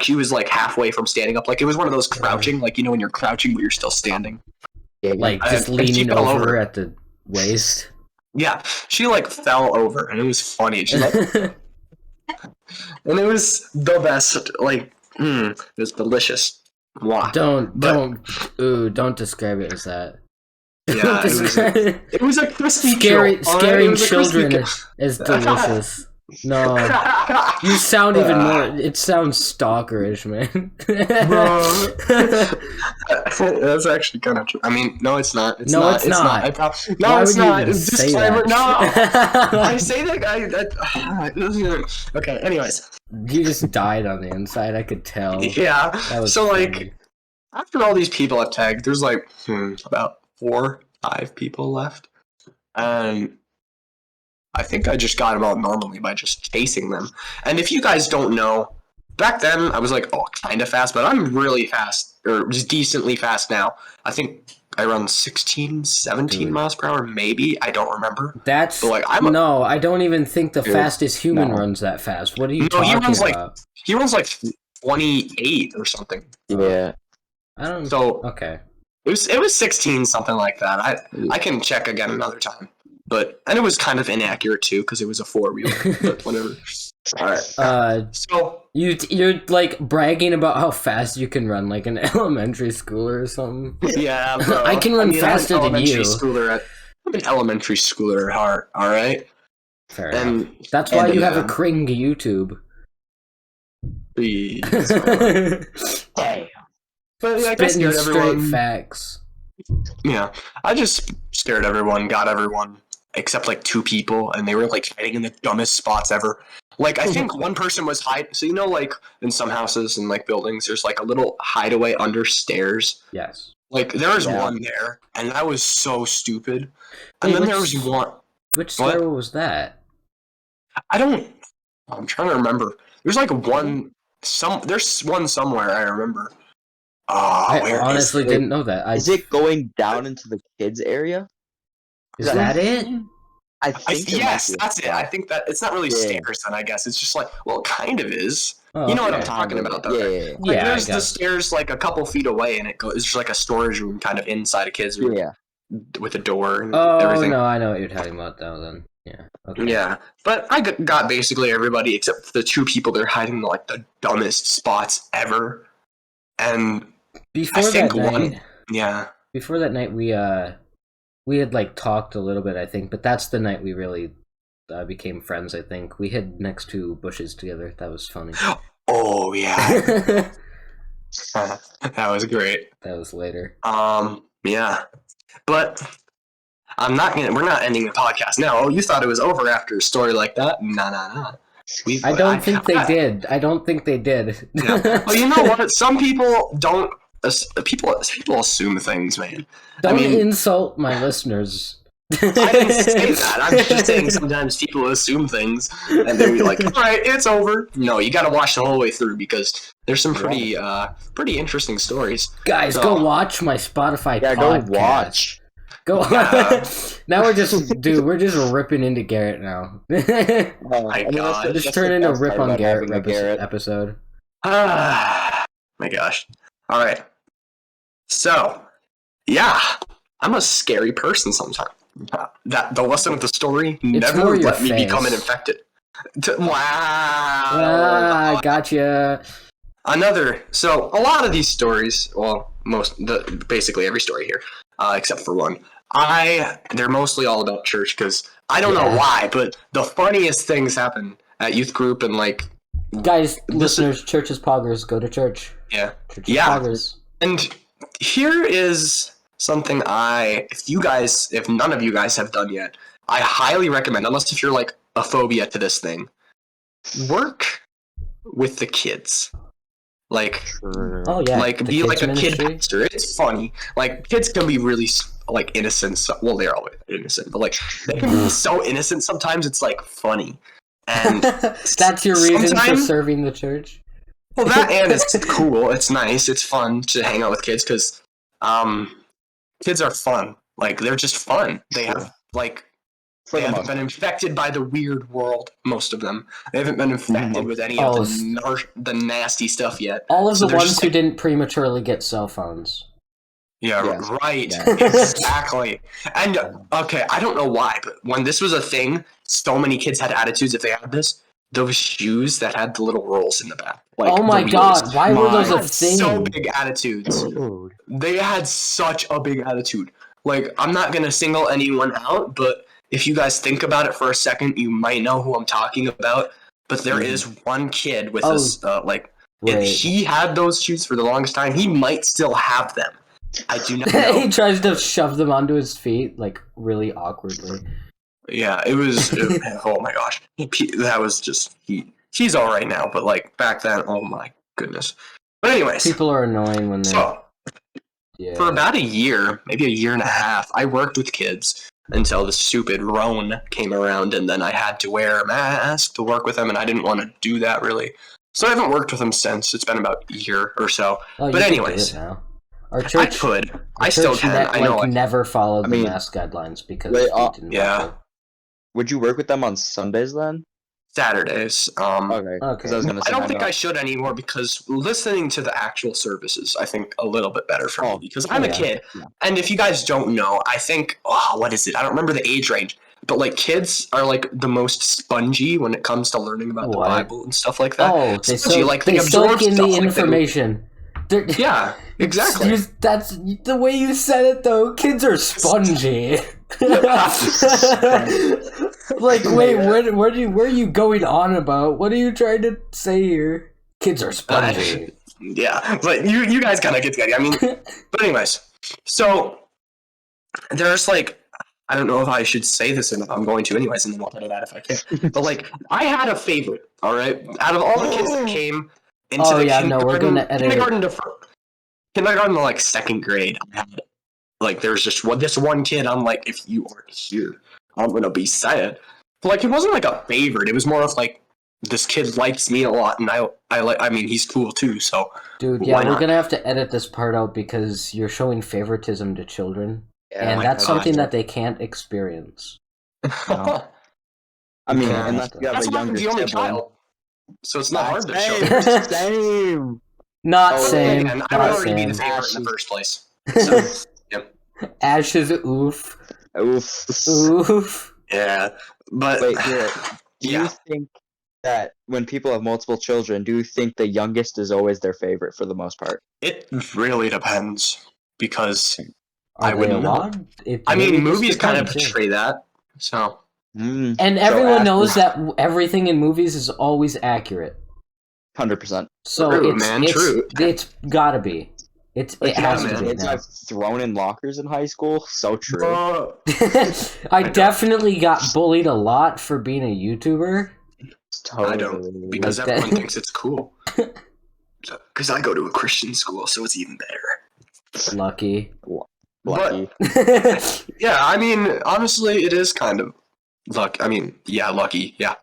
Speaker 3: she was like halfway from standing up. Like it was one of those crouching, like, you know, when you're crouching but you're still standing.
Speaker 2: Like just leaning over at the waist.
Speaker 3: Yeah, she like fell over, and it was funny. She like, and it was the best. Like, it was delicious. Wow.
Speaker 2: Don't describe it as that.
Speaker 3: Yeah, it was a crispy
Speaker 2: scary children is delicious. No, you sound even more. It sounds stalkerish, man.
Speaker 3: That's actually kind of true. I mean, no, it's not. It's
Speaker 2: No,
Speaker 3: not.
Speaker 2: it's not.
Speaker 3: No,
Speaker 2: Why
Speaker 3: it's
Speaker 2: would you
Speaker 3: not.
Speaker 2: even say
Speaker 3: Disclaimer.
Speaker 2: that?
Speaker 3: No, I say that. Okay. Anyways.
Speaker 2: You just died on the inside. I could tell.
Speaker 3: Yeah.
Speaker 2: That was
Speaker 3: So
Speaker 2: funny.
Speaker 3: like, after all these people I've tagged, there's like about 4, 5 people left, and I think I just got them out normally by just chasing them. And if you guys don't know, back then I was like, kind of fast, but I'm really fast, or just decently fast now. I think I run 16, 17
Speaker 2: Dude.
Speaker 3: miles per hour, maybe. I don't remember.
Speaker 2: That's
Speaker 3: But, like,
Speaker 2: no. I don't even think the
Speaker 1: Dude,
Speaker 2: fastest human
Speaker 1: no.
Speaker 2: runs that fast. What are you
Speaker 3: No,
Speaker 2: talking
Speaker 3: about? He runs like 28 or something.
Speaker 1: Yeah.
Speaker 2: I don't.
Speaker 3: So
Speaker 2: Okay.
Speaker 3: it was 16, something like that. I can check again another time. And it was kind of inaccurate too because it was a 4-wheeler. But whatever. All right. So
Speaker 2: You're like bragging about how fast you can run, like an elementary schooler or something.
Speaker 3: yeah, bro.
Speaker 2: I can run faster than you.
Speaker 3: I'm an elementary schooler at heart. All right.
Speaker 2: Fair enough.
Speaker 3: And
Speaker 2: That's why you have a Kring YouTube.
Speaker 3: please.
Speaker 1: Hey.
Speaker 3: But yeah, I
Speaker 2: Spitting
Speaker 3: scared
Speaker 2: straight
Speaker 3: everyone.
Speaker 2: facts.
Speaker 3: Yeah, I just scared everyone, got everyone except like 2 people, and they were like hiding in the dumbest spots ever. Like I think one person was hiding. So like in some houses and like buildings, there's like a little hideaway under stairs.
Speaker 2: Yes.
Speaker 3: Like there was
Speaker 1: Yeah.
Speaker 3: one there, and that was so stupid. And
Speaker 2: Wait,
Speaker 3: then there was one.
Speaker 2: Which stairwell was that?
Speaker 3: I'm trying to remember. There's like one. There's one somewhere I remember.
Speaker 2: I
Speaker 3: Where
Speaker 2: honestly
Speaker 1: is it?
Speaker 2: didn't know that.
Speaker 1: Is it going down into the kids area?
Speaker 2: Is that it?
Speaker 1: I think
Speaker 3: yes,
Speaker 1: it might be.
Speaker 3: that's it. I think that it's not really
Speaker 1: Yeah.
Speaker 3: stairs then, I guess. It's just like, well, it kind of is.
Speaker 2: Oh,
Speaker 3: You know what
Speaker 2: okay.
Speaker 3: I'm talking about, though.
Speaker 1: Yeah.
Speaker 3: Like,
Speaker 2: Yeah, I
Speaker 3: there's the
Speaker 2: guess.
Speaker 3: stairs like a couple feet away, and it's just like a storage room kind of inside a kid's room
Speaker 1: Yeah.
Speaker 3: with a door and
Speaker 2: Oh
Speaker 3: everything.
Speaker 2: no, I know what you're talking about now. Then yeah. Okay.
Speaker 3: Yeah, but I got basically everybody except the 2 people that are hiding in like the dumbest spots ever. And
Speaker 2: Before
Speaker 3: I think
Speaker 2: that
Speaker 3: one-
Speaker 2: night,
Speaker 3: yeah,
Speaker 2: we had like talked a little bit, I think, but that's the night we really became friends. I think we hid next to bushes together. That was funny.
Speaker 3: oh yeah,
Speaker 2: That
Speaker 3: that was great.
Speaker 2: was later.
Speaker 3: Yeah, but we're not ending the podcast now. Oh, you thought it was over after a story like that? Nah.
Speaker 2: I don't think they did. I don't think they did.
Speaker 3: Yeah. Well, you know what? Some people don't. People assume things, man.
Speaker 2: Don't
Speaker 3: I mean,
Speaker 2: insult my listeners.
Speaker 3: I didn't say that. I'm just saying sometimes people assume things and they'll be like, all right, it's over. No, you got to watch the whole way through because there's some pretty interesting stories.
Speaker 2: Guys,
Speaker 3: So-
Speaker 2: go watch my Spotify
Speaker 1: Yeah,
Speaker 2: podcast.
Speaker 1: go watch.
Speaker 2: Go.
Speaker 3: Yeah.
Speaker 2: Now we're just ripping into Garrett now.
Speaker 3: My God.
Speaker 2: Just turn into a
Speaker 1: best
Speaker 2: rip
Speaker 1: part
Speaker 2: on
Speaker 1: about
Speaker 2: Garrett,
Speaker 1: having a Garrett.
Speaker 2: episode.
Speaker 3: My gosh. All right. So, yeah, I'm a scary person sometimes. That the lesson of the story
Speaker 2: more
Speaker 3: never
Speaker 2: your
Speaker 3: let me become an
Speaker 2: face.
Speaker 3: infected. Wow.
Speaker 2: Ah, gotcha.
Speaker 3: So a lot of these stories, well, basically every story here, except for one, they're mostly all about church because I don't know why, but the funniest things happen at youth group and like,
Speaker 2: Guys, listeners, churches, poggers, go to church.
Speaker 3: yeah.
Speaker 2: Churches,
Speaker 3: Yeah.
Speaker 2: poggers.
Speaker 3: And here is something if none of you guys have done yet, I highly recommend, unless if you're like a phobia to this thing, work with the kids. Like,
Speaker 2: Oh yeah,
Speaker 3: like
Speaker 2: the
Speaker 3: be
Speaker 2: kids
Speaker 3: like a kid
Speaker 2: ministry.
Speaker 3: pastor. It's funny. Like kids can be really like innocent. Well, they're always innocent, but like they can be so innocent sometimes. It's like funny. And
Speaker 2: That's your reason for
Speaker 3: sometimes-
Speaker 2: serving the church.
Speaker 3: well, that and it's cool. It's nice. It's fun to hang out with kids because kids are fun. Like they're just fun. They have like
Speaker 1: For
Speaker 3: they
Speaker 1: the
Speaker 3: haven't
Speaker 1: most
Speaker 3: been infected by the weird world. Most of them. They haven't been infected with any
Speaker 2: Oh,
Speaker 3: of the nasty stuff yet.
Speaker 2: All of
Speaker 3: So
Speaker 2: the
Speaker 3: they're
Speaker 2: ones
Speaker 3: just
Speaker 2: who
Speaker 3: like-
Speaker 2: didn't prematurely get cell phones.
Speaker 3: Yeah,
Speaker 1: Yes.
Speaker 3: right.
Speaker 1: Yeah.
Speaker 3: Exactly. And okay, I don't know why, but when this was a thing, so many kids had attitudes if they had this. Those shoes that had the little rolls in the back. Like
Speaker 2: Oh my
Speaker 3: the
Speaker 2: god,
Speaker 3: wheels.
Speaker 2: why were
Speaker 1: My
Speaker 2: those a
Speaker 3: They had so
Speaker 2: thing?
Speaker 3: big attitudes.
Speaker 1: Dude.
Speaker 3: They had such a big attitude. Like, I'm not gonna single anyone out, but if you guys think about it for a second, you might know who I'm talking about. But there is one kid with this, if he had those shoes for the longest time, he might still have them. I do not know.
Speaker 2: He tries to shove them onto his feet, like, really awkwardly.
Speaker 3: Yeah, oh my gosh. That was just, he's alright now, but like, back then, oh my goodness. But anyways.
Speaker 2: People are annoying when they're...
Speaker 3: For about a year, maybe a year and a half, I worked with kids until the stupid Roan came around, and then I had to wear a mask to work with them, and I didn't want to do that, really. So I haven't worked with them since. It's been about a year or so.
Speaker 2: Oh,
Speaker 3: but anyways.
Speaker 2: Now. Our church,
Speaker 3: I could. I still can. I know.
Speaker 2: Never followed the mask guidelines because we didn't
Speaker 1: yeah. Would you work with them on Sundays then?
Speaker 3: Saturdays.
Speaker 1: Okay. Because I was gonna say,
Speaker 3: I don't think I should anymore because listening to the actual services, I think a little bit better for me because I'm a kid. Yeah. And if you guys don't know, I think what is it? I don't remember the age range, but like kids are like the most spongy when it comes to learning about the Bible and stuff like that.
Speaker 2: Oh, they soak in the information.
Speaker 3: Yeah, exactly.
Speaker 2: That's the way you said it, though. Kids are spongy. Like, wait, what are you going on about? What are you trying to say here? Kids are spongy.
Speaker 3: Yeah, but you guys kind of get the idea. I mean, but anyways, so there's like, I don't know if I should say this enough. I'm going to anyways, and then I'll edit that if I can. But like, I had a favorite. All right, out of all the kids that came into the kindergarten to like second grade, I had like there's just this one kid. I'm like, if you aren't here, I'm gonna be sad. But like, it wasn't like a favorite. It was more of like, this kid likes me a lot, and I mean, he's cool too. So,
Speaker 2: dude, yeah, we're gonna have to edit this part out because you're showing favoritism to children, and that's something that they can't experience.
Speaker 1: I mean, unless you have a younger sibling.
Speaker 3: Child, so it's not hard to show.
Speaker 1: Same.
Speaker 2: Not same.
Speaker 3: And I would already be the favorite in the first place. So, yep.
Speaker 2: Ashes, oof.
Speaker 1: Oof.
Speaker 3: Yeah, but
Speaker 1: wait, do you think that when people have multiple children, do you think the youngest is always their favorite for the most part?
Speaker 3: It really depends because
Speaker 2: I wouldn't know.
Speaker 3: I mean, movies kind of portray that, so.
Speaker 2: And everyone knows that everything in movies is always accurate.
Speaker 1: 100%.
Speaker 2: So it's gotta be. It has to be.
Speaker 1: I've thrown in lockers in high school. So true.
Speaker 2: I definitely got bullied a lot for being a YouTuber.
Speaker 1: Totally.
Speaker 3: I don't, because everyone thinks it's cool. Because I go to a Christian school, so it's even better.
Speaker 2: Lucky.
Speaker 1: But,
Speaker 3: yeah, I mean, honestly, it is kind of luck. I mean, yeah, lucky. Yeah.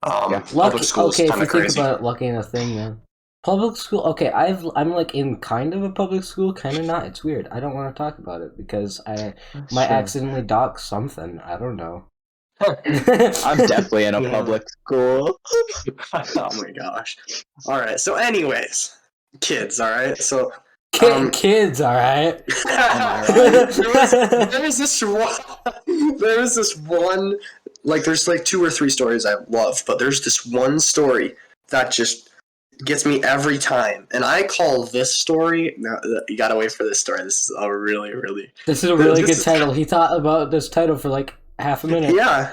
Speaker 3: Public school is kind of crazy.
Speaker 2: Think about it, lucky in a thing, man. Public school. Okay, I'm like in kind of a public school, kind of not. It's weird. I don't want to talk about it because I might accidentally dox something. I don't know.
Speaker 1: I'm definitely in a public school.
Speaker 3: Oh my gosh. All right. So, anyways, kids. All right. So.
Speaker 2: Kids, all right.
Speaker 3: There was this one. Like, there's like 2 or 3 stories I love, but there's this one story that just gets me every time, and I call this story. No, you gotta wait for this story. This is a really
Speaker 2: good title. He thought about this title for like half a minute.
Speaker 3: Yeah.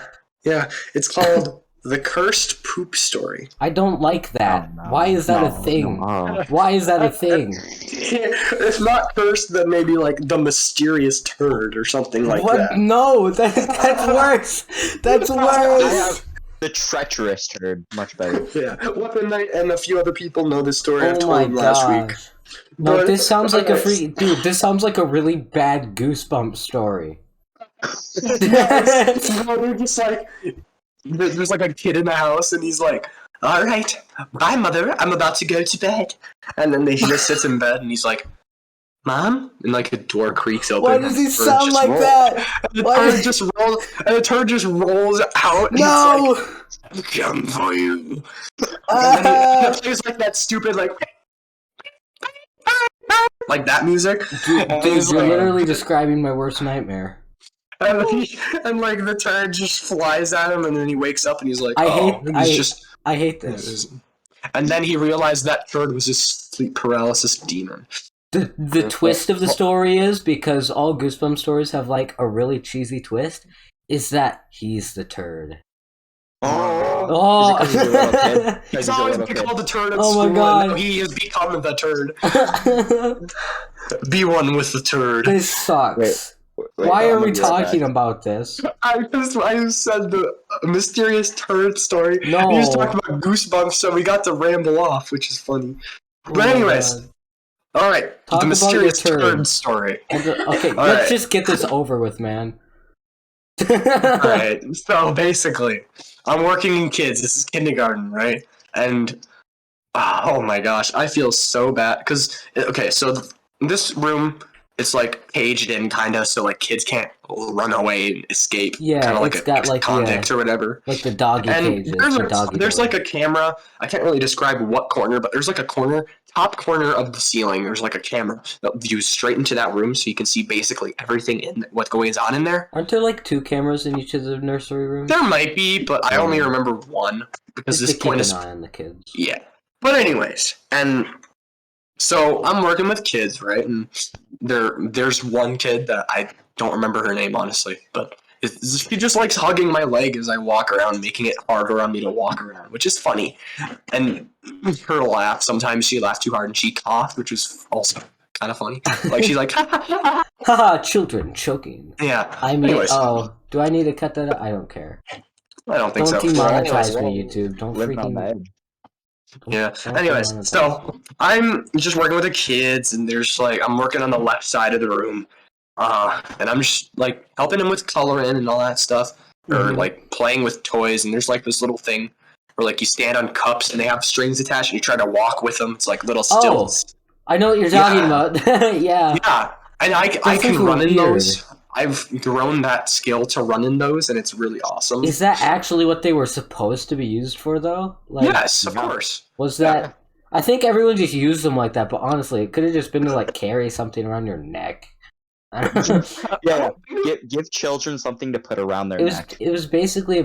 Speaker 3: It's called The Cursed Poop Story.
Speaker 2: I don't like that. Why is that a thing? Why is that a thing?
Speaker 3: If not cursed, then maybe like the mysterious turd or something like that.
Speaker 2: No, that's worse. That's worse.
Speaker 1: The treacherous turd, much better.
Speaker 3: Yeah, Weapon Knight and a few other people know this story. I told them last week.
Speaker 2: No, this sounds like This sounds like a really bad Goosebumps story.
Speaker 3: They're just like, there's like a kid in the house, and he's like, "All right, bye, mother. I'm about to go to bed." And then he just sits in bed, and he's like, "Mom?" And like the door creaks open.
Speaker 2: Why does he sound like that?
Speaker 3: And the turd just rolls out. And
Speaker 2: no!
Speaker 3: It's like, "Come for you." And then he plays like that stupid like that music.
Speaker 2: Dude, you're literally describing my worst nightmare.
Speaker 3: And like the turd just flies at him, and then he wakes up and he's like,
Speaker 2: I hate this.
Speaker 3: And then he realized that turd was his sleep paralysis demon.
Speaker 2: The twist of the story is, because all Goosebumps stories have like a really cheesy twist, is that he's the turd.
Speaker 1: Oh, is it 'cause he's a little kid?
Speaker 3: He's always been called the turd at
Speaker 2: Oh
Speaker 3: school,
Speaker 2: my God.
Speaker 3: and now he has become the turd. Be one with the turd.
Speaker 2: This sucks.
Speaker 1: Wait,
Speaker 2: Why are
Speaker 1: I'm
Speaker 2: we
Speaker 1: gonna be right
Speaker 2: talking
Speaker 1: back.
Speaker 2: about this?
Speaker 3: I just said the mysterious turd story.
Speaker 2: No.
Speaker 3: You just talked about Goosebumps, so we got to ramble off, which is funny.
Speaker 2: Oh
Speaker 3: But
Speaker 2: my
Speaker 3: anyways,
Speaker 2: God.
Speaker 3: all right,
Speaker 2: Talk
Speaker 3: the
Speaker 2: about
Speaker 3: mysterious
Speaker 2: your turd.
Speaker 3: turd story.
Speaker 2: Okay,
Speaker 3: All
Speaker 2: let's
Speaker 3: right.
Speaker 2: just get this over with, man.
Speaker 3: Alright, so basically, I'm working in kids. This is kindergarten, right? And oh my gosh, I feel so bad because okay, so this room it's like caged in, kind of, so like kids can't run away and escape.
Speaker 2: Yeah,
Speaker 3: kind of like
Speaker 2: it's got like
Speaker 3: convict or whatever.
Speaker 2: like the doggy
Speaker 3: And
Speaker 2: cages.
Speaker 3: there's like a camera. I can't really describe what corner, but there's like a top corner of the ceiling. There's like a camera that views straight into that room, so you can see basically everything in what goes on in there.
Speaker 2: Aren't there like 2 cameras in each of the nursery rooms?
Speaker 3: There might be, but I only remember one because
Speaker 2: Just
Speaker 3: this
Speaker 2: to keep
Speaker 3: point
Speaker 2: an
Speaker 3: is
Speaker 2: eye on the kids.
Speaker 3: yeah. But anyways, and so I'm working with kids, right? And there's one kid that I don't remember her name honestly, but she just likes hugging my leg as I walk around, making it harder on me to walk around, which is funny. And her laugh, sometimes she laughs too hard and she coughed, which is also kind of funny. Like she's like,
Speaker 2: Haha, children choking.
Speaker 3: yeah.
Speaker 2: I mean,
Speaker 3: Anyways.
Speaker 2: do I need to cut that out? I don't care.
Speaker 3: I don't think
Speaker 2: Don't
Speaker 3: so.
Speaker 2: demonetize
Speaker 1: Well,
Speaker 2: me, YouTube. Don't
Speaker 1: Living on the
Speaker 2: freaking.
Speaker 1: edge.
Speaker 3: Yeah.
Speaker 2: Don't
Speaker 3: Anyways,
Speaker 2: demonetize.
Speaker 3: so I'm just working with the kids, and there's like I'm working on the left side of the room, and I'm just like helping them with coloring and all that stuff, or
Speaker 2: Mhm.
Speaker 3: like playing with toys. And there's like this little thing where like you stand on cups and they have strings attached, and you try to walk with them. It's like little stilts.
Speaker 2: I know what you're talking
Speaker 3: Yeah.
Speaker 2: about. Yeah.
Speaker 3: Yeah, and I
Speaker 2: Those
Speaker 3: can
Speaker 2: things were
Speaker 3: run in
Speaker 2: weird.
Speaker 3: those. I've grown that skill to run in those, and it's really awesome.
Speaker 2: Is that actually what they were supposed to be used for, though? Like,
Speaker 3: Yes, of
Speaker 1: Yeah.
Speaker 3: course.
Speaker 2: was that? I think everyone just used them like that, but honestly, it could have just been to like carry something around your neck. I don't know.
Speaker 1: Yeah, give children something to put around their neck.
Speaker 2: It was basically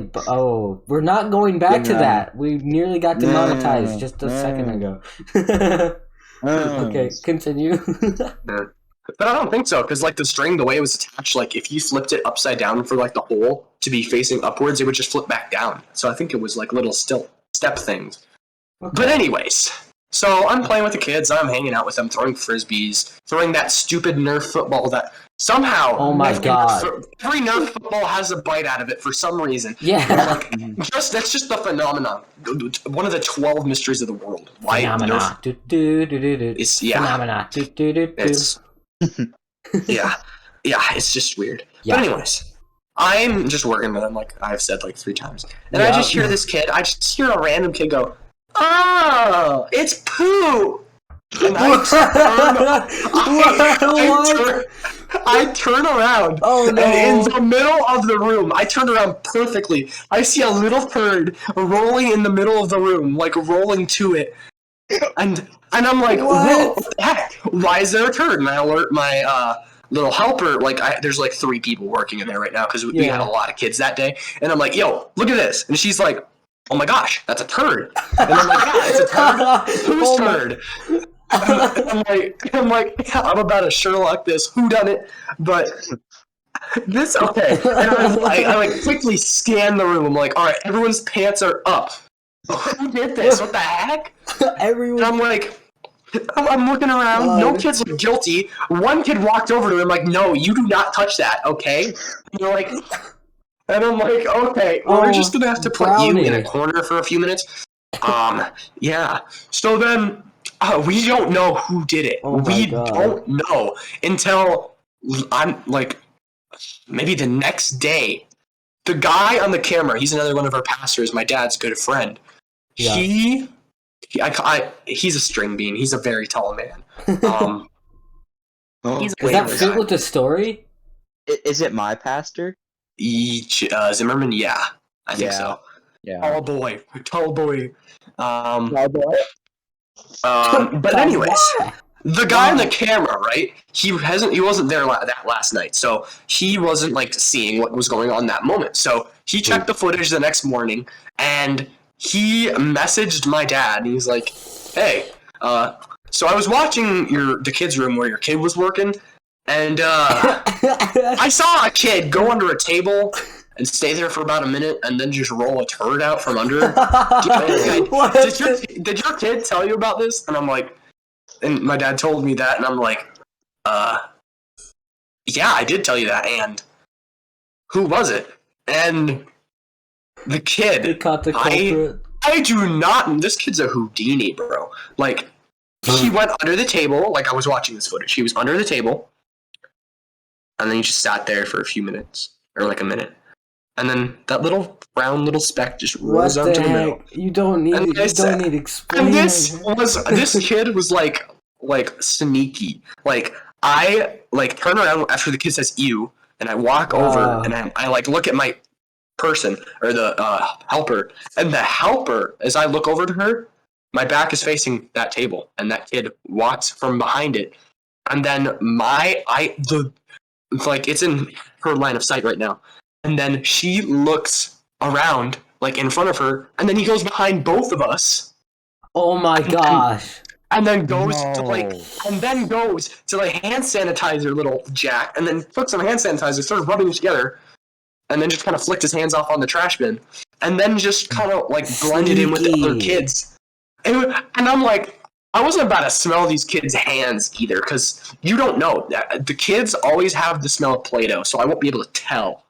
Speaker 2: we're not going back to
Speaker 1: Yeah.
Speaker 2: that. We nearly got demonetized
Speaker 1: Yeah.
Speaker 2: just a second ago.
Speaker 1: Oh.
Speaker 2: Okay, continue.
Speaker 3: But I don't think so, because like the string, the way it was attached, like if you flipped it upside down for like the hole to be facing upwards, it would just flip back down. So I think it was like little step things. But anyways, so I'm playing with the kids, I'm hanging out with them, throwing frisbees, throwing that stupid Nerf football that somehow
Speaker 2: Oh my God.
Speaker 3: every Nerf football has a bite out of it for some reason.
Speaker 2: Yeah.
Speaker 3: Like that's just the phenomenon. One of the 12 mysteries of the world. Why
Speaker 2: Phenomena.
Speaker 3: Nerf
Speaker 2: Do, do, do, do, do.
Speaker 3: is
Speaker 2: Phenomena. Do, do, do, do.
Speaker 3: it's yeah, it's just weird.
Speaker 2: Yeah.
Speaker 3: But anyways, I'm just working with him, like I've said like 3 times, and
Speaker 2: Yeah.
Speaker 3: I just hear this kid. I just hear a random kid go, "Oh, it's poo!" And I turn around,
Speaker 2: Oh no!
Speaker 3: and in the middle of the room, I turned around perfectly. I see a little turd rolling in the middle of the room, like rolling to it. And I'm like,
Speaker 2: What?
Speaker 3: what the heck? Why is there a turd? And I alert my little helper. Like, there's like 3 people working in there right now because we
Speaker 2: Yeah.
Speaker 3: had a lot of kids that day. And I'm like, yo, look at this. And she's like, oh my gosh, that's a turd. And I'm like, yeah, it's a turd. Whose
Speaker 2: Oh my-
Speaker 3: turd? I'm like, yeah, I'm about to Sherlock this. Who done it? But this okay. And I like quickly scan the room. I'm like, all right, everyone's pants are up. Who did this? What the heck? And
Speaker 2: Everyone.
Speaker 3: I'm like, I'm looking around.
Speaker 2: God.
Speaker 3: No kids look guilty. One kid walked over to him like, no, you do not touch that, okay? And you're like, and I'm like, okay, well, we're just gonna have to put you in a
Speaker 2: Brownie.
Speaker 3: corner for a few minutes. Yeah. So then we don't know who did it.
Speaker 2: Oh my
Speaker 3: We
Speaker 2: God.
Speaker 3: don't know until I'm like maybe the next day. The guy on the camera, he's another one of our pastors, my dad's good friend.
Speaker 2: Yeah.
Speaker 3: He's a string bean. He's a very tall man. He's
Speaker 2: Does that fit with the story?
Speaker 1: Is it my pastor?
Speaker 3: Zimmerman? Yeah, I think
Speaker 1: Yeah.
Speaker 3: so.
Speaker 1: Yeah.
Speaker 3: Tall boy. But
Speaker 2: But
Speaker 3: anyways,
Speaker 2: why?
Speaker 3: the guy on the camera, right? He wasn't there that last night, so he wasn't like seeing what was going on that moment. So he checked the footage the next morning, and he messaged my dad, and he's like, "Hey, So I was watching the kids' room where your kid was working, and I saw a kid go under a table and stay there for about a minute, and then just roll a turd out from under it. Did your kid tell you about this? And I'm like, and my dad told me that, and I'm like, yeah, I did tell you that, and who was it? And the kid.
Speaker 2: They caught the culprit.
Speaker 3: I do not. This kid's a Houdini, bro. Like, he went under the table. Like, I was watching this footage. He was under the table, and then he just sat there for a few minutes, or like a minute, and then that little brown little speck just rose up to the middle.
Speaker 2: You don't need explaining.
Speaker 3: And this kid was like sneaky. Like, I like turn around after the kid says "ew," and I walk over and I like look at my person or the helper, and the helper, as I look over to her, my back is facing that table, and that kid walks from behind it, and then it's in her line of sight right now, and then she looks around like in front of her, and then he goes behind both of us.
Speaker 2: Oh my gosh.
Speaker 3: And then goes to hand sanitizer little Jack, and then took some hand sanitizer, started rubbing it together, and then just kind of flicked his hands off on the trash bin, and then just kind of like blended in with the other kids. And I'm like, I wasn't about to smell these kids' hands either, because you don't know. The kids always have the smell of Play-Doh, so I won't be able to tell.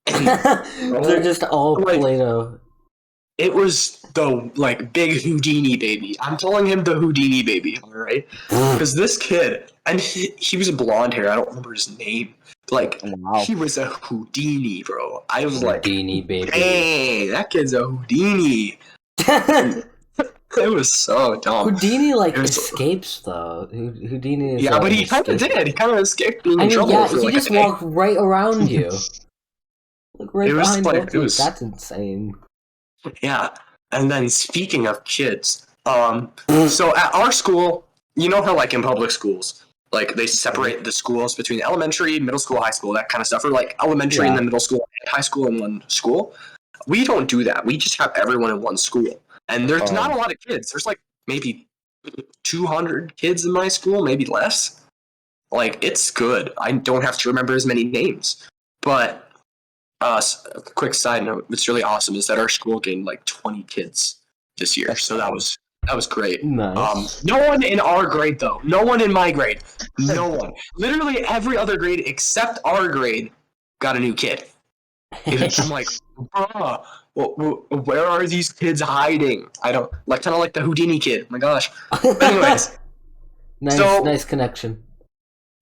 Speaker 2: They're just all Play-Doh.
Speaker 3: It was the big Houdini baby. I'm calling him the Houdini baby, all right? Because this kid, and he was a blonde hair. I don't remember his name. He was a Houdini, bro. I was
Speaker 2: Houdini baby.
Speaker 3: Hey, that kid's a Houdini. It was so dumb.
Speaker 2: Houdini escapes though. Houdini is
Speaker 3: but he kind of did. He kind of escaped being in trouble.
Speaker 2: Yeah, he just walked right around you. Behind both
Speaker 3: it was,
Speaker 2: that's insane.
Speaker 3: Yeah, and then speaking of kids, so at our school, you know how in public schools, they separate the schools between elementary, middle school, high school, that kind of stuff, or elementary and then middle school and high school in one school. We don't do that. We just have everyone in one school, and there's not a lot of kids. There's maybe 200 kids in my school, maybe less. It's good. I don't have to remember as many names, but. A quick side note, what's really awesome is that our school gained 20 kids this year, so that was great.
Speaker 2: Nice.
Speaker 3: No one in our grade though. No one in my grade. No one. Literally every other grade except our grade got a new kid. I'm like, where are these kids hiding? I don't kind of the Houdini kid. Oh my gosh. But anyways,
Speaker 2: nice connection.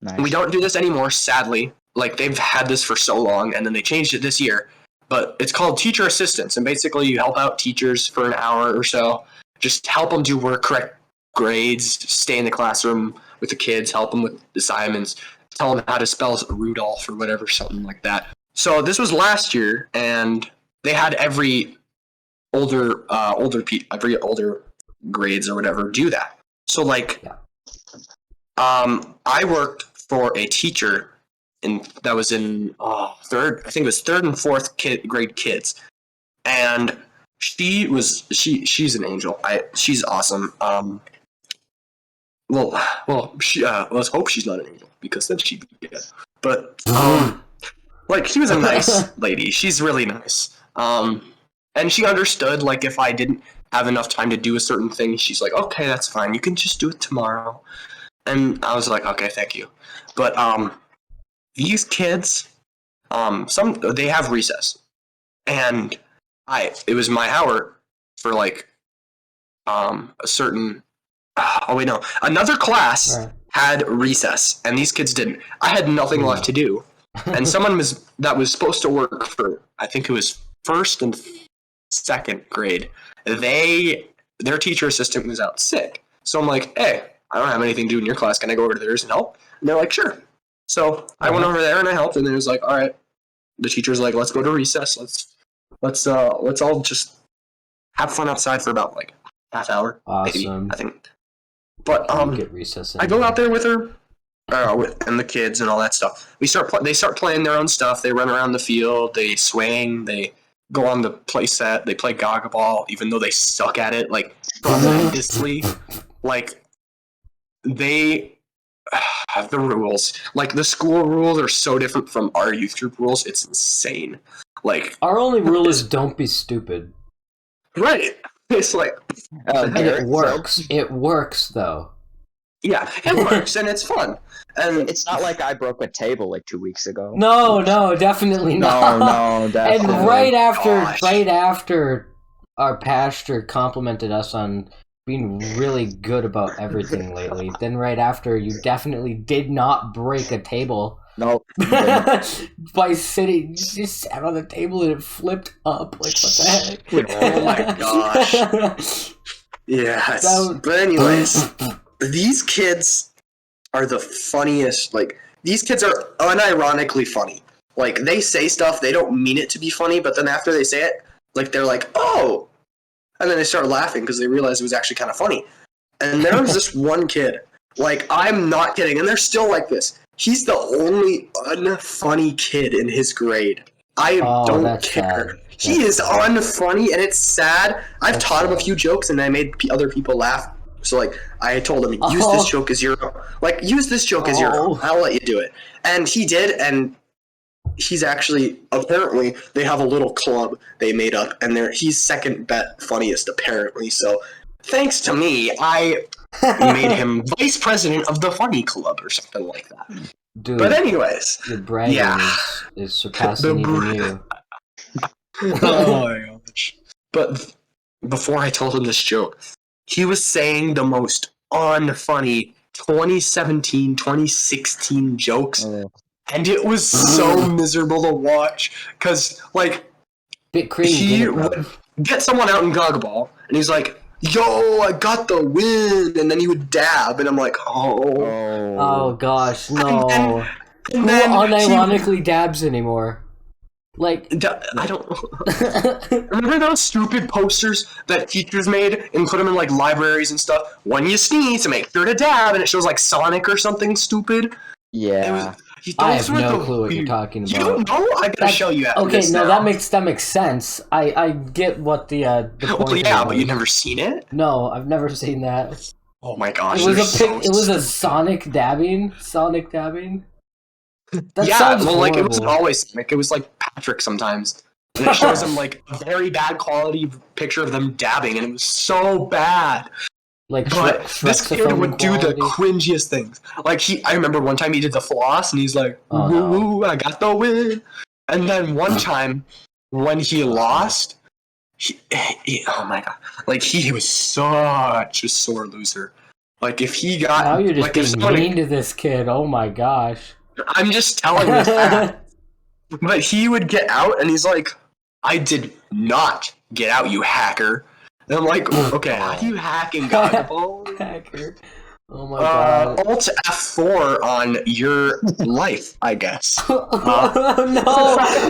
Speaker 1: Nice.
Speaker 3: We don't do this anymore, sadly. They've had this for so long, and then they changed it this year. But it's called teacher assistance, and basically you help out teachers for an hour or so. Just help them do work, correct grades, stay in the classroom with the kids, help them with assignments, tell them how to spell Rudolph or whatever, something like that. So this was last year, and they had every older grades or whatever do that. So I worked for a teacher. And that was in third and fourth grade kids, and she's an angel. She's awesome. Let's hope she's not an angel, because then she'd be dead. But she was a nice lady. She's really nice. And she understood if I didn't have enough time to do a certain thing, she's like, okay, that's fine. You can just do it tomorrow. And I was like, okay, thank you. But these kids, they have recess, and it was my hour for a certain. Another class had recess, and these kids didn't. I had nothing left to do, and someone that was supposed to work for, I think it was first and second grade. Their teacher assistant was out sick, so I'm like, hey, I don't have anything to do in your class. Can I go over to theirs and help? And they're like, sure. So I went over there and I helped, and it was all right. The teacher's like, let's go to recess. Let's all just have fun outside for about half hour, maybe, I think. But
Speaker 2: get recess
Speaker 3: I go out there with her, and the kids and all that stuff. They start playing their own stuff. They run around the field. They swing. They go on the play set. They play gaga ball, even though they suck at it tremendously. they have the rules. Like, the school rules are so different from our youth group rules. It's insane. Like,
Speaker 2: Our only rule is don't be stupid.
Speaker 3: right. It's like,
Speaker 2: And it
Speaker 1: Garrett,
Speaker 2: works. It works, though.
Speaker 3: yeah, it works and it's fun. And
Speaker 1: it's not like I broke a table like 2 weeks ago.
Speaker 2: No, definitely not.
Speaker 1: No, definitely.
Speaker 2: And right
Speaker 3: Gosh.
Speaker 2: after our pastor complimented us on being really good about everything lately, then right after you definitely did not break a table.
Speaker 1: Nope.
Speaker 2: By sitting, you just sat on the table and it flipped up. Like, what the heck?
Speaker 3: Oh my gosh. Yes. But anyways, these kids are the funniest. Like, these kids are unironically funny. Like, they say stuff, they don't mean it to be funny, but then after they say it, like, they're like, oh! And then they start laughing because they realize it was actually kind of funny. And there was this one kid, like, I'm not kidding, and they're still like this. He's the only unfunny kid in his grade. I don't care. He is unfunny, and it's sad. I've taught him a few jokes, and I made other people laugh. So, like, I told him, use this joke as your... Like, use this joke as your... I'll let you do it. And he did, and he's actually... Apparently, they have a little club they made up, and he's second funniest, apparently. So, thanks to me, I made him vice president of the funny club or something like that.
Speaker 2: Dude,
Speaker 3: but anyways...
Speaker 2: The bragging is surpassing even you.
Speaker 3: Oh my gosh. But before I told him this joke, he was saying the most unfunny 2017, 2016 jokes, and it was so miserable to watch, because, like, he would get someone out in Gagball, and he's like, yo, I got the win, and then he would dab, and I'm like,
Speaker 2: oh gosh, no.
Speaker 3: And
Speaker 2: Who unironically dabs anymore? Like,
Speaker 3: I don't remember those stupid posters that teachers made and put them in, like, libraries and stuff. When you sneeze, make sure to dab, and it shows, like, Sonic or something stupid.
Speaker 1: Yeah.
Speaker 2: I have no clue what you're talking about.
Speaker 3: You don't know? I gotta show you after this now.
Speaker 2: that makes sense. I get what the point
Speaker 3: well, yeah, but you've never seen it?
Speaker 2: No, I've never seen that.
Speaker 3: Oh my gosh.
Speaker 2: It was a Sonic dabbing? That
Speaker 3: yeah,
Speaker 2: sounds
Speaker 3: well,
Speaker 2: horrible.
Speaker 3: like, it wasn't always Sonic. It was, like, Patrick sometimes. And it shows him, like, a very bad quality picture of them dabbing, and it was so bad.
Speaker 2: Like,
Speaker 3: but this kid would do the cringiest things. Like, I remember one time he did the floss, and he's like, woo, I got the win. And then one time, when he lost, oh my god, like, he was such a sore loser. Like, if he got...
Speaker 2: Now you're
Speaker 3: like,
Speaker 2: just being mean to this kid, oh my gosh.
Speaker 3: I'm just telling you that. But he would get out, and he's like, I did not get out, you hacker. And I'm like, okay, how do you hack in Gagball?
Speaker 2: Hacker. Oh my god.
Speaker 3: Alt F4 on your life, I guess.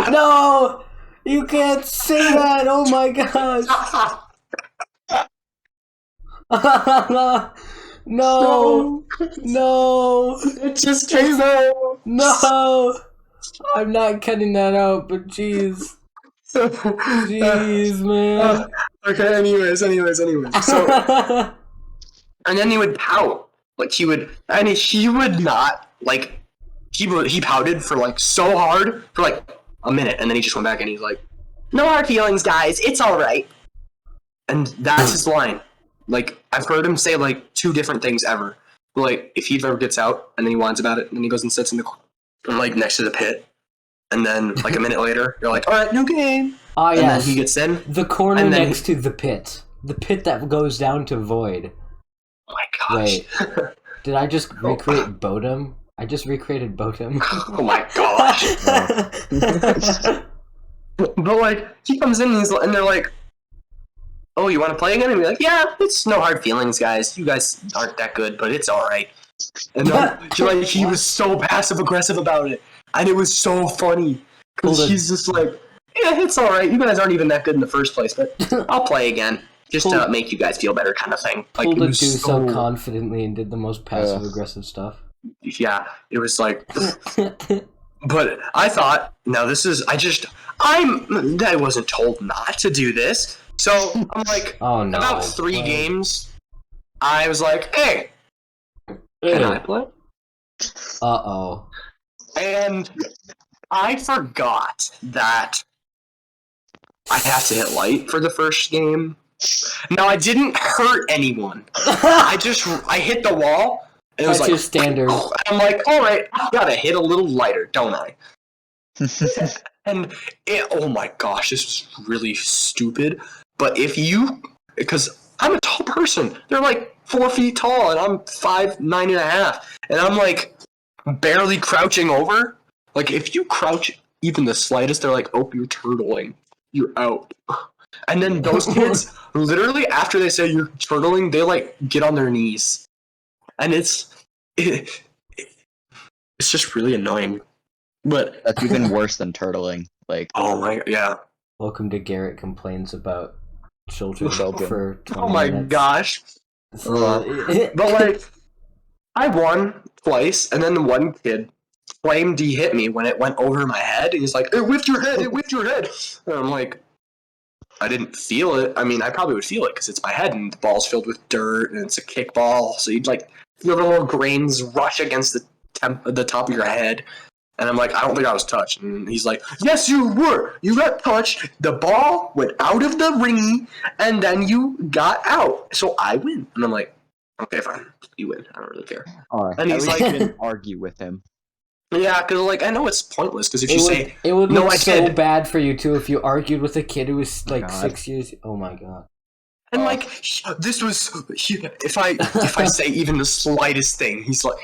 Speaker 2: No! You can't say that! Oh my gosh! No!
Speaker 3: It just came out!
Speaker 2: No! I'm not cutting that out, but jeez. Jeez, man.
Speaker 3: Okay, anyways. So, and then he would pout. Like, he would not, like, he pouted for, like, so hard for, like, a minute, and then he just went back and he's like, no hard feelings, guys, it's alright. And that's his line. Like, I've heard him say, like, 2 different things ever. Like, if he ever gets out, and then he whines about it, and then he goes and sits in the corner, like, next to the pit. And then, like, a minute later, you're like, alright, new game. And then he gets in.
Speaker 2: The corner next to the pit. The pit that goes down to Void.
Speaker 3: Oh my gosh.
Speaker 2: Wait, did I just recreate Bodum? I just recreated Bodum.
Speaker 3: Oh my gosh. But, like, he comes in and they're like, oh, you want to play again? And we're like, yeah, it's no hard feelings, guys. You guys aren't that good, but it's alright. And then, like, he was so passive-aggressive about it. And it was so funny. Because he's just like, yeah, it's alright. You guys aren't even that good in the first place, but I'll play again. Just to make you guys feel better kind of thing. Like,
Speaker 2: pulled it so confidently and did the most passive-aggressive stuff.
Speaker 3: Yeah, it was like... But I thought, no, this is... I wasn't told not to do this. So, I'm like,
Speaker 2: oh, no.
Speaker 3: about 3 games, I was like, hey, Can I play?
Speaker 2: Uh-oh.
Speaker 3: And I forgot that I have to hit light for the first game. Now, I didn't hurt anyone. I hit the wall, and it was
Speaker 2: That's
Speaker 3: like...
Speaker 2: your standard.
Speaker 3: I'm like, all right, I gotta hit a little lighter, don't I? And oh my gosh, this was really stupid. But because I'm a tall person, they're like 4 feet tall, and I'm 5'9.5", and I'm like barely crouching over. Like if you crouch even the slightest, they're like, oh, you're turtling, you're out. And then those kids, literally after they say you're turtling, they like get on their knees, and it's just really annoying. But
Speaker 1: that's even worse than turtling. Like,
Speaker 3: oh my, yeah.
Speaker 2: Welcome to Garrett Complains About Children for 20
Speaker 3: Oh my
Speaker 2: minutes.
Speaker 3: gosh. But like, I won twice, and then the one kid claimed he hit me when it went over my head. He's like, it whipped your head, it whipped your head. And I'm like, I didn't feel it. I mean, I probably would feel it because it's my head, and the ball's filled with dirt, and it's a kickball, so you'd like feel the little grains rush against the top of your head. And I'm like, I don't think I was touched. And he's like, yes, you were. You got touched. The ball went out of the ring, and then you got out. So I win. And I'm like, okay, fine. You win. I don't really care.
Speaker 1: All right.
Speaker 3: And he's
Speaker 1: like,
Speaker 3: like,
Speaker 1: didn't argue with him.
Speaker 3: Yeah, because like I know it's pointless. Because if you say
Speaker 2: it would
Speaker 3: no,
Speaker 2: look
Speaker 3: I
Speaker 2: so
Speaker 3: did,
Speaker 2: bad for you too if you argued with a kid who was like
Speaker 1: God.
Speaker 2: 6 years. Oh my god.
Speaker 3: and like this was if I say even the slightest thing, he's like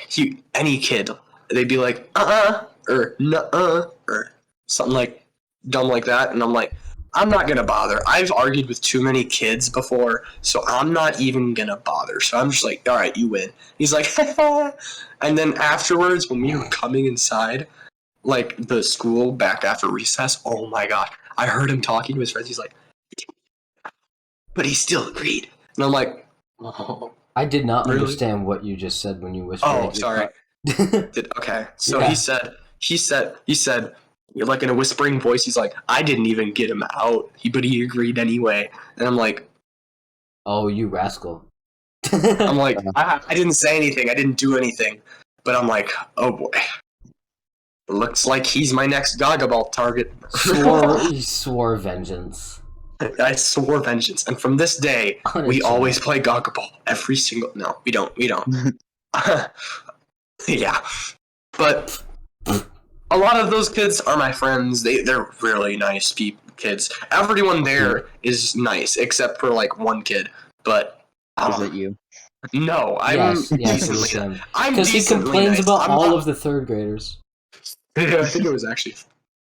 Speaker 3: any kid, they'd be like or nuh or something like dumb like that, and I'm like, I'm not gonna bother. I've argued with too many kids before, so I'm not even gonna bother. So I'm just like, all right, you win. He's like, and then afterwards, when we were coming inside, like the school back after recess, oh my god, I heard him talking to his friends. He's like, but he still agreed, and I'm like, oh,
Speaker 2: I did not
Speaker 3: really?
Speaker 2: Understand what you just said when you whispered.
Speaker 3: Oh, sorry. Okay, so
Speaker 2: Yeah.
Speaker 3: he said, like in a whispering voice, he's like, I didn't even get him out, but he agreed anyway. And I'm like,
Speaker 2: oh, you rascal.
Speaker 3: I'm like, I didn't say anything, I didn't do anything, but I'm like, oh boy, looks like he's my next Gagaball target.
Speaker 2: He swore vengeance.
Speaker 3: I swore vengeance, and from this day, we always play Gagaball. Every single... No, we don't. Yeah. But a lot of those kids are my friends. They're really nice kids. Everyone there is nice, except for like one kid. But
Speaker 1: is it you?
Speaker 3: No,
Speaker 2: Yes,
Speaker 3: decently. I'm
Speaker 2: because he
Speaker 3: decently
Speaker 2: complains
Speaker 3: nice.
Speaker 2: about all of the third graders.
Speaker 3: Yeah, I think it was actually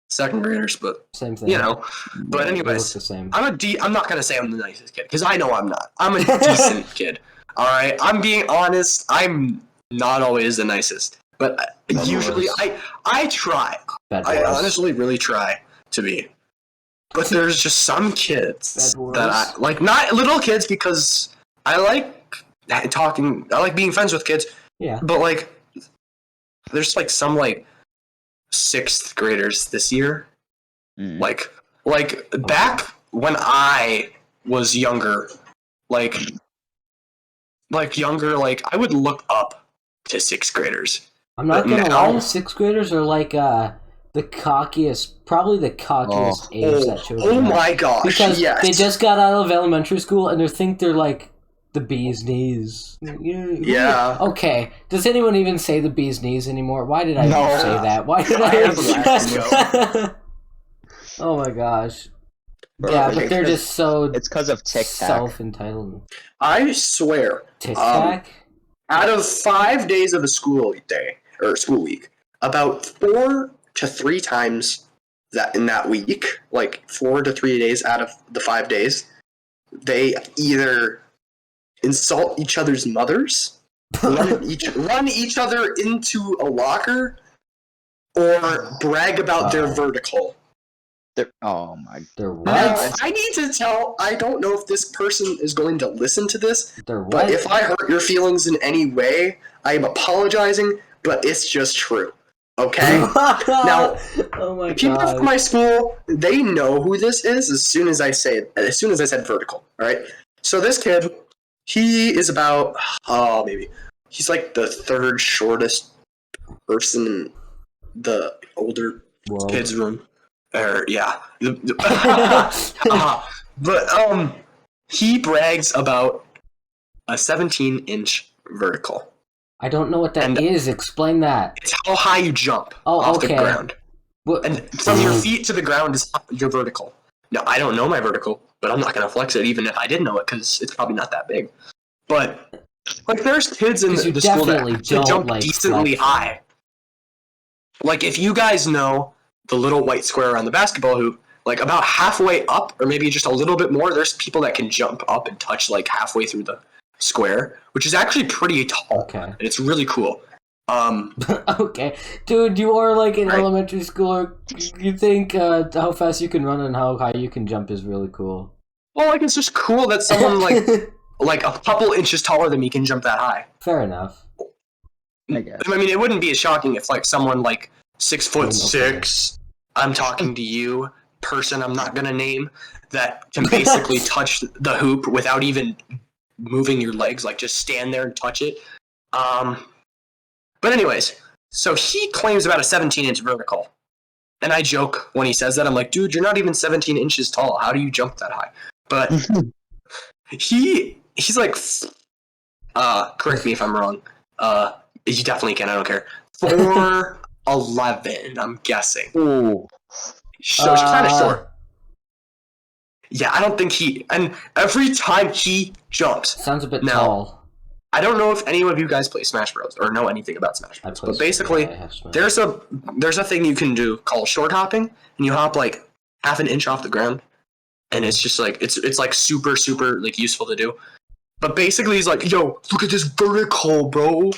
Speaker 3: second graders, but
Speaker 2: Same thing.
Speaker 3: you know. But
Speaker 2: They
Speaker 3: anyways,
Speaker 2: look the same.
Speaker 3: I'm not gonna say I'm the nicest kid because I know I'm not. I'm a decent kid. All right, I'm being honest. I'm not always the nicest, but usually I try. I honestly really try to be. But there's just some kids that I like, not little kids, because I like talking. I like being friends with kids.
Speaker 2: Yeah.
Speaker 3: But like, there's like some like 6th graders this year. Like back when I was younger, like I would look up to 6th graders.
Speaker 2: I'm not gonna lie, 6th graders are like the cockiest, probably the cockiest age that children
Speaker 3: Oh my gosh!
Speaker 2: because
Speaker 3: yes.
Speaker 2: they just got out of elementary school and they think they're like the bee's knees.
Speaker 3: Yeah.
Speaker 2: Okay. Does anyone even say the bee's knees anymore? Why did I even say that? Why did I? Oh my gosh. Yeah, but they're just so...
Speaker 1: It's because of Tic Tac.
Speaker 2: Self-entitled.
Speaker 3: I swear.
Speaker 2: Tic Tac?
Speaker 3: Out of 5 days of a school day, or school week, about 4 to 3 times in that week, like 4 to 3 days out of the 5 days, they either insult each other's mothers, run each other into a locker, or brag about their vertical.
Speaker 1: Oh my...
Speaker 2: They're what?
Speaker 3: Now, I need to tell... I don't know if this person is going to listen to this,
Speaker 2: They're what?
Speaker 3: but if I hurt your feelings in any way, I am apologizing, but it's just true. Okay? Now,
Speaker 2: oh my
Speaker 3: people
Speaker 2: God.
Speaker 3: from my school, they know who this is as soon as I said vertical, alright? So this kid, he is about, maybe He's like the third shortest person in the older kids' room. Yeah. But he brags about a 17-inch vertical.
Speaker 2: I don't know what that is. Explain that.
Speaker 3: It's how high you jump off the ground.
Speaker 2: What?
Speaker 3: And from your feet to the ground is your vertical. Now, I don't know my vertical, but I'm not going to flex it even if I did know it because it's probably not that big. But, like, there's kids in the school that jump decently high. Like, if you guys know the little white square around the basketball hoop, like, about halfway up, or maybe just a little bit more, there's people that can jump up and touch, like, halfway through the square, which is actually pretty tall.
Speaker 2: Okay.
Speaker 3: And it's really cool.
Speaker 2: Okay. Dude, you are, like, in elementary school. You think how fast you can run and how high you can jump is really cool.
Speaker 3: Well, like, it's just cool that someone, like a couple inches taller than me can jump that high.
Speaker 2: Fair enough.
Speaker 1: I guess.
Speaker 3: I mean, it wouldn't be as shocking if, like, someone, like, 6'6", I'm talking to you, person I'm not gonna name, that can basically touch the hoop without even moving your legs, like, just stand there and touch it. But anyways, so he claims about a 17-inch vertical. And I joke when he says that, I'm like, dude, you're not even 17 inches tall. How do you jump that high? But he's like, correct me if I'm wrong. You definitely can, I don't care. 4'11", I'm guessing.
Speaker 1: Ooh.
Speaker 3: So it's kind of short. Yeah, I don't think and every time he jumps.
Speaker 2: Sounds a bit tall.
Speaker 3: I don't know if any of you guys play Smash Bros. Or know anything about Smash Bros. But basically, there's a thing you can do called short hopping, and you hop like half an inch off the ground, and it's just like it's like super like useful to do. But basically, he's like, "Yo, look at this vertical, bro."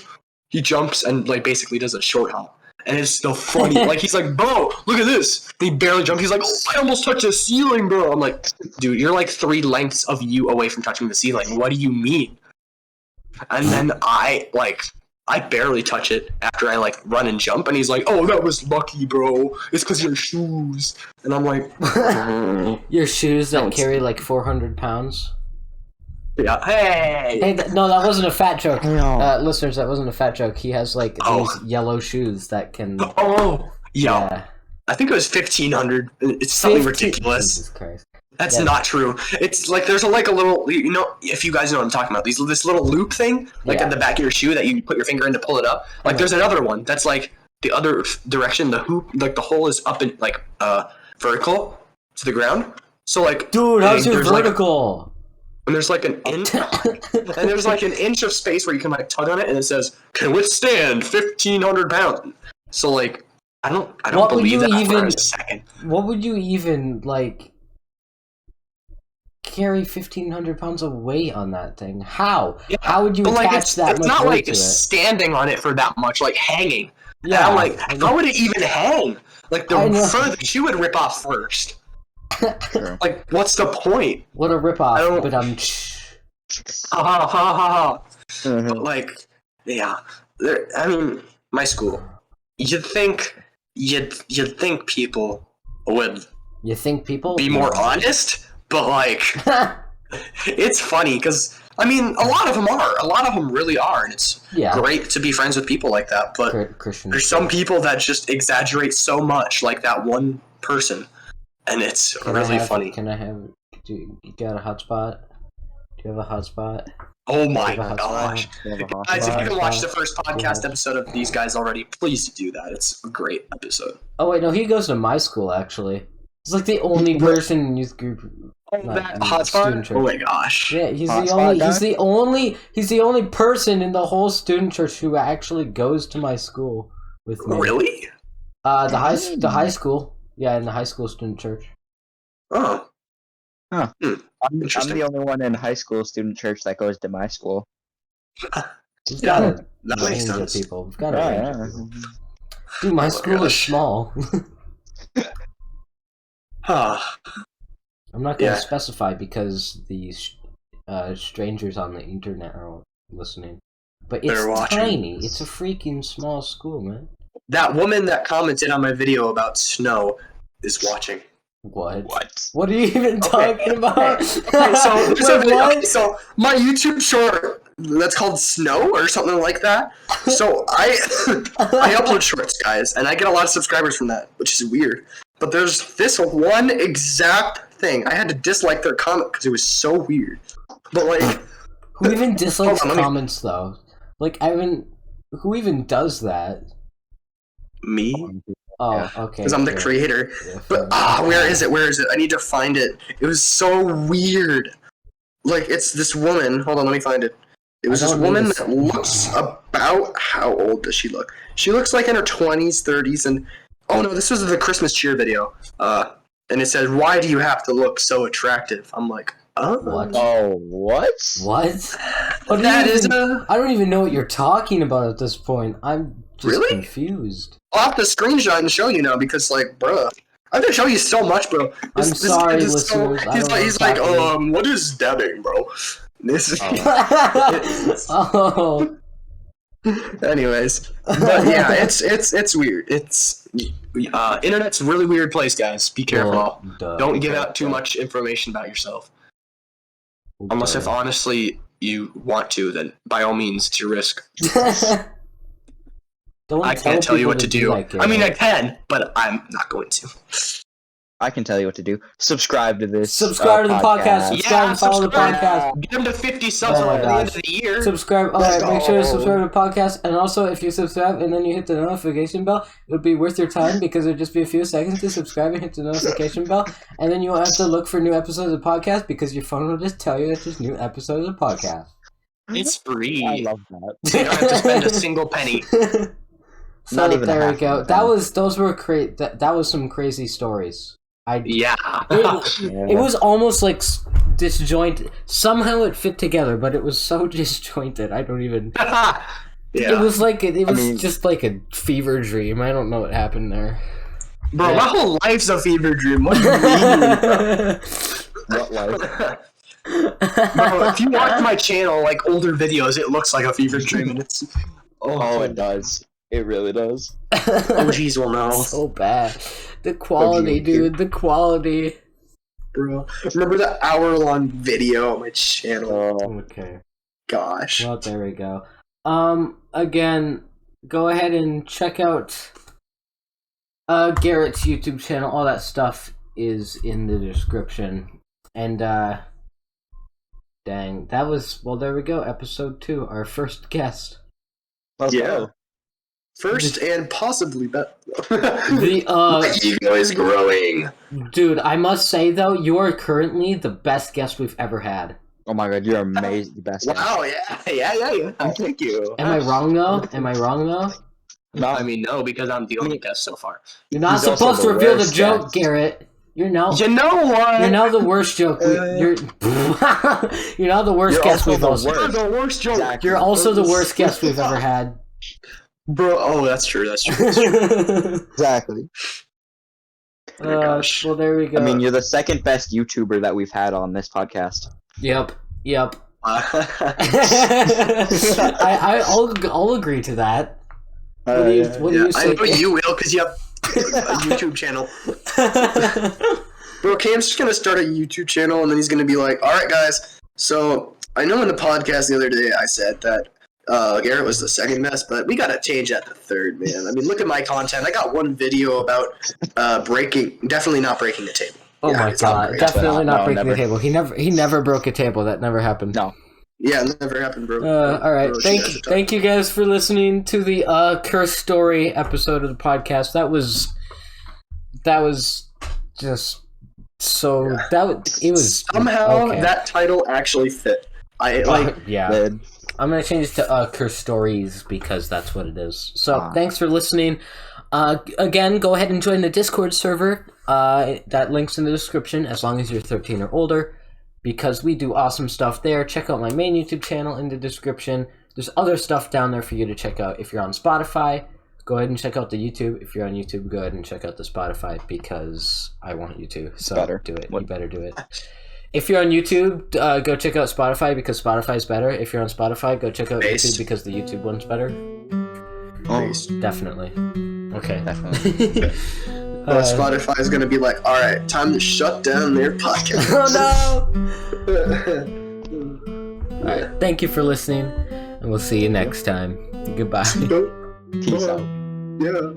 Speaker 3: He jumps and like basically does a short hop, and it's still funny. Like he's like, "Bro, look at this." And he barely jumped. He's like, "Oh, I almost touched the ceiling, bro." I'm like, "Dude, you're like 3 lengths of you away from touching the ceiling. What do you mean?" And then I barely touch it after I like run and jump, and he's like, "Oh, that was lucky, bro. It's because your shoes." And I'm like,
Speaker 2: your shoes that carry like 400 pounds.
Speaker 3: Yeah. Hey,
Speaker 2: no, that wasn't a fat joke. Listeners, that wasn't a fat joke. He has like these yellow shoes that can.
Speaker 3: Oh, yeah. I think it was 1,500. It's something ridiculous.
Speaker 2: Jesus Christ.
Speaker 3: That's not true. It's like there's a little, if you guys know what I'm talking about, this little loop thing, like at the back of your shoe that you put your finger in to pull it up. Like there's another one that's like the other direction. The hoop, like the hole is up and like vertical to the ground. So like,
Speaker 2: dude, how's your vertical?
Speaker 3: And there's like an inch, and there's like an inch of space where you can like tug on it, and it says can withstand 1,500 pounds. So like, I don't believe that for a second.
Speaker 2: What would you even like? Carry 1,500 pounds of weight on that thing. How? Yeah. How would you attach that much weight to it? It's not like
Speaker 3: standing on it for that much, like hanging. Yeah. And I'm like, how would it even hang? Like the front of the shoe would rip off first. Like, what's the point?
Speaker 2: What a rip off! But
Speaker 3: But like, yeah. I mean, my school. You'd think people would.
Speaker 2: You think people
Speaker 3: be more honest? But, like, it's funny, because, I mean, a lot of them are. A lot of them really are, and it's great to be friends with people like that, but there's some people that just exaggerate so much, like that one person, and it's really funny.
Speaker 2: Do you got a hotspot? Do you have a hotspot?
Speaker 3: Oh my gosh. Guys, if you can watch the first podcast episode of these guys already, please do that. It's a great episode.
Speaker 2: Oh, wait, no, he goes to my school, actually. He's like the only person in youth group.
Speaker 3: That hotspot? Oh my gosh!
Speaker 2: Yeah, he's the only person in the whole student church who actually goes to my school with me.
Speaker 3: Really?
Speaker 2: The high school. Yeah, in the high school student church.
Speaker 1: Oh. Huh. I'm the only one in high school student church that goes to my school.
Speaker 2: We've got a range of people. We've got a range of people. Dude, my school is small. I'm not going to specify because the strangers on the internet are listening. But it's tiny. It's a freaking small school, man.
Speaker 3: That woman that commented on my video about snow is watching.
Speaker 2: What? What are you even talking about?
Speaker 3: So my YouTube short that's called Snow or something like that. So I upload shorts, guys, and I get a lot of subscribers from that, which is weird. But there's this one exact thing. I had to dislike their comment because it was so weird. But like,
Speaker 2: who even dislikes comments though? Like, who even does that?
Speaker 3: Me?
Speaker 2: Oh, okay.
Speaker 3: Because I'm the creator. Yeah, but where is it? I need to find it. It was so weird. Like, it's this woman. Hold on, let me find it. It was this woman that looks about... How old does she look? She looks like in her 20s, 30s, and... Oh no, this was the Christmas cheer video. And it says, "Why do you have to look so attractive?" I'm like, oh.
Speaker 2: What?
Speaker 1: Oh, what?
Speaker 2: What?
Speaker 3: I
Speaker 2: don't even know what you're talking about at this point. I'm just
Speaker 3: really
Speaker 2: confused.
Speaker 3: I'll have to screenshot and show you now because, like, bruh. I have to show you so much, bro.
Speaker 2: I'm sorry, listeners.
Speaker 3: He's like, what is dabbing, bro? This.
Speaker 2: Oh.
Speaker 3: Anyways, but yeah, it's weird. It's internet's a really weird place, guys. Be careful. Don't give out too much information about yourself. Unless if honestly you want to, then by all means, it's your risk. I can't tell you what to do. I mean, I can, but I'm not going to.
Speaker 1: I can tell you what to do. Subscribe to this.
Speaker 2: Subscribe to the podcast. Subscribe and follow the podcast.
Speaker 3: Get them to 50 subs by the end of the year.
Speaker 2: Subscribe. Alright, make sure to subscribe to the podcast. And also, if you subscribe and then you hit the notification bell, it would be worth your time because it would just be a few seconds to subscribe and hit the notification bell. And then you won't have to look for new episodes of the podcast because your phone will just tell you that there's new episodes of the podcast.
Speaker 3: It's free.
Speaker 1: I love that.
Speaker 3: So you don't have to spend a single penny.
Speaker 2: So not even there we go. Those were that was some crazy stories. It was almost like disjointed. Somehow it fit together, but it was so disjointed. I don't even. It was like just like a fever dream. I don't know what happened there.
Speaker 3: Bro, my whole life's a fever dream. What do you mean?
Speaker 1: What life?
Speaker 3: Bro, if you watch my channel, like older videos, it looks like a fever dream, and it's.
Speaker 1: Oh, it does. It really does.
Speaker 3: OGs will know.
Speaker 2: So bad. The quality, dude. The quality.
Speaker 3: Bro, remember the hour-long video on my channel?
Speaker 2: Okay.
Speaker 3: Gosh.
Speaker 2: Well, there we go. Again, go ahead and check out Garrett's YouTube channel. All that stuff is in the description. And, dang. That was, well, there we go. Episode 2, our first guest.
Speaker 1: Yeah.
Speaker 3: First and possibly best.
Speaker 2: The
Speaker 3: ego is growing.
Speaker 2: Dude, I must say though, you are currently the best guest we've ever had.
Speaker 1: Oh my god, you're amazing, the best.
Speaker 3: Wow, yeah. Thank you.
Speaker 2: Am I wrong though?
Speaker 3: No, I mean no, because I'm the only guest so far.
Speaker 2: You're not supposed to reveal the joke, Garrett. You know what? You're now the worst joke. You're now the worst guest we've ever had.
Speaker 3: You're the worst joke.
Speaker 1: Exactly.
Speaker 2: You're also the worst guest we've ever had.
Speaker 3: Bro, oh, that's true.
Speaker 1: Exactly.
Speaker 3: Oh, gosh.
Speaker 2: Well, there we go.
Speaker 1: I mean, you're the second best YouTuber that we've had on this podcast.
Speaker 2: Yep. I'll agree to that. What do you say?
Speaker 3: I know you will, because you have a YouTube channel. Bro, Cam's just gonna start a YouTube channel, and then he's gonna be like, "All right, guys. So I know in the podcast the other day I said that Garrett was the second best, but we gotta change that to third, man. I mean, look at my content. I got one video about definitely not breaking a table.
Speaker 2: Oh my god, definitely not breaking the table. He never broke a table. That never happened.
Speaker 1: No.
Speaker 3: Yeah, it never happened, bro.
Speaker 2: All right, thank you guys for listening to the Curse Story episode of the podcast. That was just so it was
Speaker 3: somehow
Speaker 2: okay.
Speaker 3: That title actually fit.
Speaker 2: Yeah. I'm gonna change it to Curse Stories because that's what it is. So thanks for listening. Again, go ahead and join the Discord server. That link's in the description as long as you're 13 or older, because we do awesome stuff there. Check out my main YouTube channel in the description. There's other stuff down there for you to check out. If you're on Spotify, go ahead and check out the YouTube. If you're on YouTube, go ahead and check out the Spotify because I want you to. So do it. You better do it. If you're on YouTube, go check out Spotify because Spotify's better. If you're on Spotify, go check out YouTube because the YouTube one's better. Definitely. Okay.
Speaker 1: Definitely.
Speaker 3: Spotify is gonna be like, all right, time to shut down their podcast.
Speaker 2: Oh no! All right. Thank you for listening, and we'll see you next time. Goodbye.
Speaker 1: Peace out.
Speaker 3: Yeah.